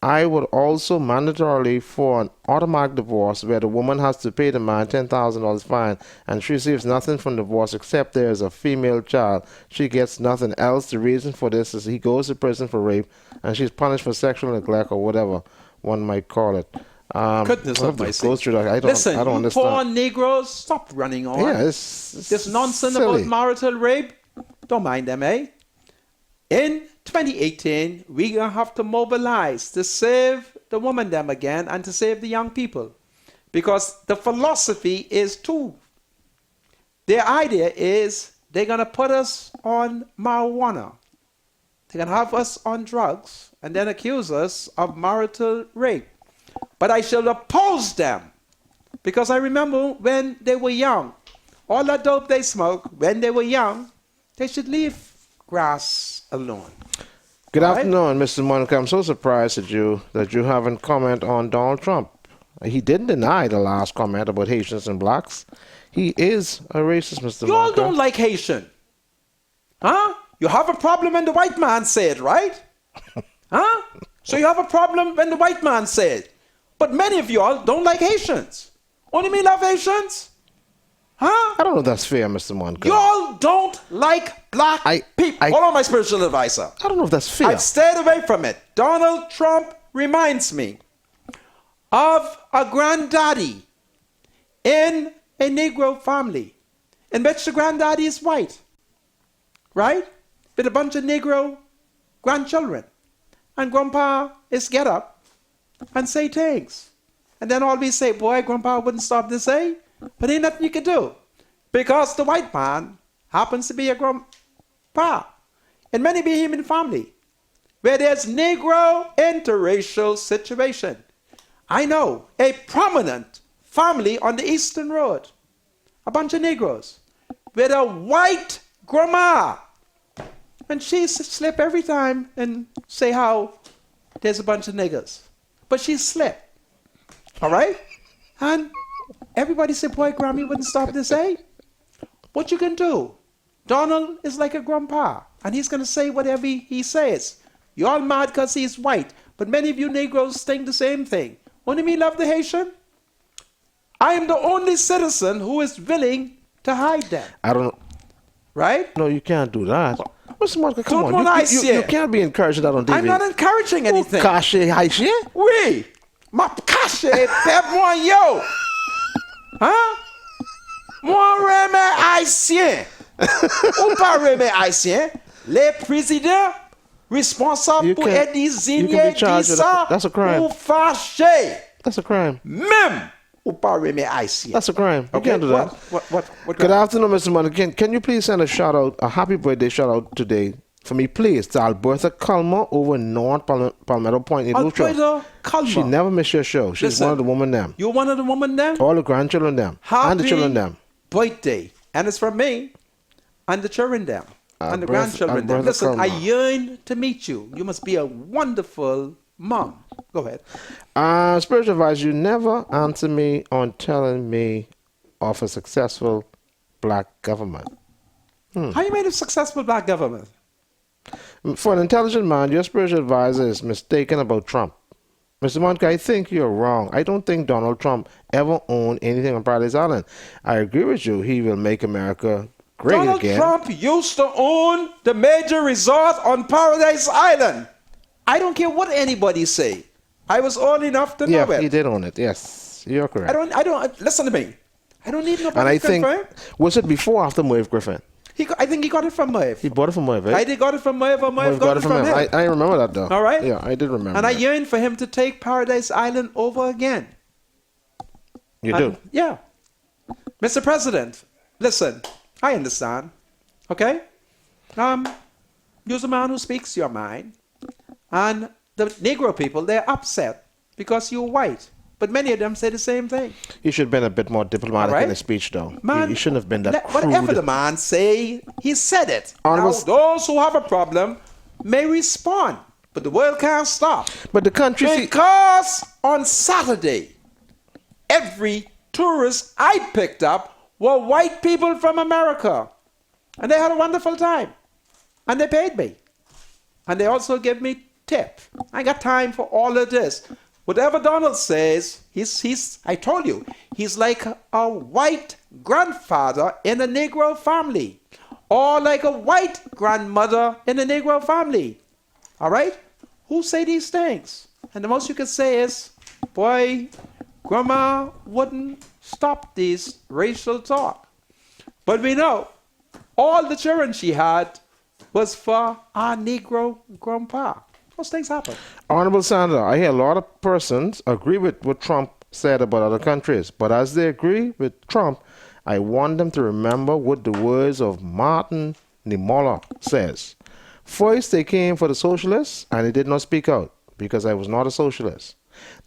I would also mandatorily for an automatic divorce where the woman has to pay the man $10,000 fine and she receives nothing from the divorce except there is a female child. She gets nothing else. The reason for this is he goes to prison for rape and she's punished for sexual neglect or whatever one might call it. Goodness we'll of have to mercy. go through that. I Listen, don't you understand. poor Negroes, stop running on. Yeah, it's This nonsense silly. about marital rape, don't mind them, eh? In 2018, we're going to have to mobilize to save the woman them again and to save the young people. Because the philosophy is two. Their idea is they're going to put us on marijuana. They're going to have us on drugs and then accuse us of marital rape. But I shall oppose them because I remember when they were young, all that dope they smoked, when they were young, they should leave grass alone. Good All right. afternoon, Mr. Monica. I'm so surprised at you that you haven't commented on Donald Trump. He didn't deny the last comment about Haitians and blacks. He is a racist, Mr. You all Monica. don't like Haitian. Huh? You have a problem when the white man said, right? Huh? So you have a problem when the white man said. But many of y'all don't like Haitians. Only me love Haitians? Huh? I don't know if that's fair, Mr. Monica. Y'all don't like black people. Hold on, my spiritual advisor. I don't know if that's fair. I've stayed away from it. Donald Trump reminds me of a granddaddy in a Negro family in which the granddaddy is white, right? With a bunch of Negro grandchildren. And grandpa is get up and say things. And then always say, boy, grandpa wouldn't stop to say, but ain't nothing you can do. Because the white man happens to be a grandpa in many Bahamian family where there's Negro interracial situation. I know a prominent family on the Eastern Road, a bunch of Negroes, with a white grandma. And she slip every time and say how there's a bunch of niggers. But she slip. All right? And everybody said, boy, Grammy wouldn't stop to say. What you can do? Donald is like a grandpa, and he's going to say whatever he says. You're all mad because he's white, but many of you Negroes think the same thing. Only me love the Haitian? I am the only citizen who is willing to hide them. I don't know. Right? No, you can't do that. Mr. Monica, come Tout on. mon You haïtien. can't be encouraging that on TV. I'm not encouraging anything. Caché haïtien? Oui. Ma caché, pep moi yo. Hein? Moi remè haïtien. Ou pas remè haïtien? Les présidents responsables You pour can't- être you désignés can be charged with that. That's a crime. ou fâché. That's a crime. Même ou pas remè haïtien. That's a crime. You Okay, can't do that. What Good afternoon, Mr. Monica. Can you please send a shout out, a happy birthday shout out today for me, please, to Alberta Culmer over in North Palmetto Point in Wiltshire. Alberta Culmer. She never missed your show. She's Listen, one of the women them. You one of the women them? All the grandchildren them. and the children them. Birthday. And it's from me and the children them. And the grandchildren them. Alberta Listen, I Culmer. yearn to meet you. You must be a wonderful mom. Go ahead. Spiritual advice, you never answer me on telling me of a successful black government. How you made a successful black government? For an intelligent man, your spiritual advisor is mistaken about Trump. Mr. Monica, I think you're wrong. I don't think Donald Trump ever owned anything on Paradise Island. I agree with you. He will make America great Donald again. Trump used to own the major resort on Paradise Island. I don't care what anybody say. I was old enough to know Yeah, it. he did own it. Yes, you're correct. I don't, listen to me. I don't need nobody And I to think, confirm. was it before or after Merv Griffin? I think he got it from Merv. He bought it from Merv, right? I did got it from Merv, or Merv got it from him. I remember that, though. All right? Yeah, I did remember And I that. yearn for him to take Paradise Island over again. You And- do? Yeah. Mr. President, listen, I understand. Okay? You're a man who speaks your mind. And the Negro people, they're upset because you're white. But many of them say the same thing. He should have been a bit more diplomatic All right. in his speech, though. Man, He shouldn't have been that crude. whatever the man say, he said it. Honorable- Now, those who have a problem may respond, but the world can't stop. But the country... Because on Saturday, every tourist I picked up were white people from America. And they had a wonderful time. And they paid me. And they also gave me tip. I got time for all of this. Whatever Donald says, I told you, he's like a white grandfather in a Negro family, or like a white grandmother in a Negro family. All right? Who say these things? And the most you can say is, boy, Grandma wouldn't stop these racial talk. But we know all the children she had was for our Negro grandpa. Those things happen. Honorable Senator, I hear a lot of persons agree with what Trump said about other countries, but as they agree with Trump, I want them to remember what the words of Martin Niemöller says. First, they came for the socialists, and they did not speak out, because I was not a socialist.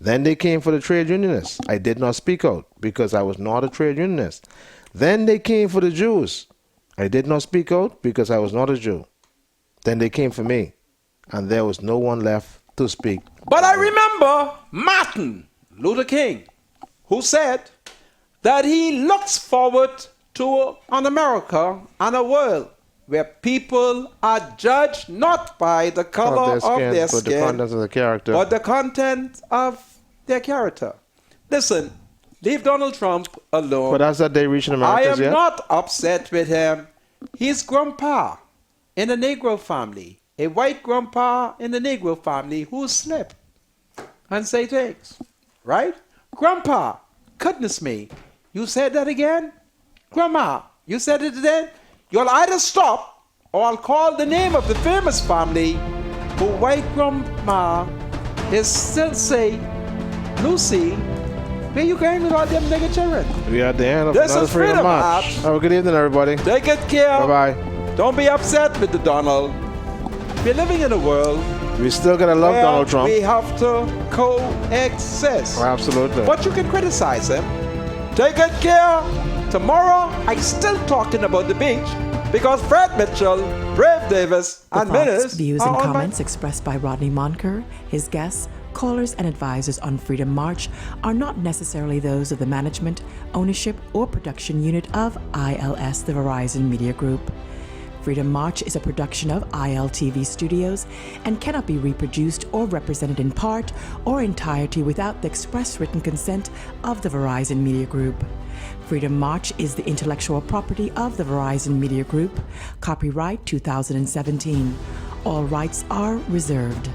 Then they came for the trade unionists. I did not speak out, because I was not a trade unionist. Then they came for the Jews. I did not speak out, because I was not a Jew. Then they came for me, and there was no one left to speak. But I remember Martin Luther King, who said that he looks forward to an America and a world where people are judged not by the color of their but the skin, contents of the character. but the content of their character. Listen, leave Donald Trump alone. But has that day reached in I America am yet? not upset with him. He's grandpa in a Negro family, a white grandpa in a Negro family who slip and say things, right? Grandpa, goodness me, you said that again? Grandma, you said it again? You'll either stop or I'll call the name of the famous family who white grandma is still say, Lucy, where you going with all them nigger children? We are at the end of This another is Freedom Freedom March. March. Have a good evening, everybody. Take good care. Bye-bye. Don't be upset with the Donald. We're living in a world We still gotta love where Donald Trump. we have to coexist. Oh, absolutely. But you can criticize him. Take good care. Tomorrow, I'm still talking about the beach because Fred Mitchell, Brave Davis, The and thoughts, Minnis views, are and on my- comments expressed by Rodney Monker, his guests, callers, and advisors on Freedom March are not necessarily those of the management, ownership, or production unit of ILS, the Verizon Media Group. Freedom March is a production of ILTV Studios and cannot be reproduced or represented in part or entirety without the express written consent of the Verizon Media Group. Freedom March is the intellectual property of the Verizon Media Group. Copyright 2017. All rights are reserved.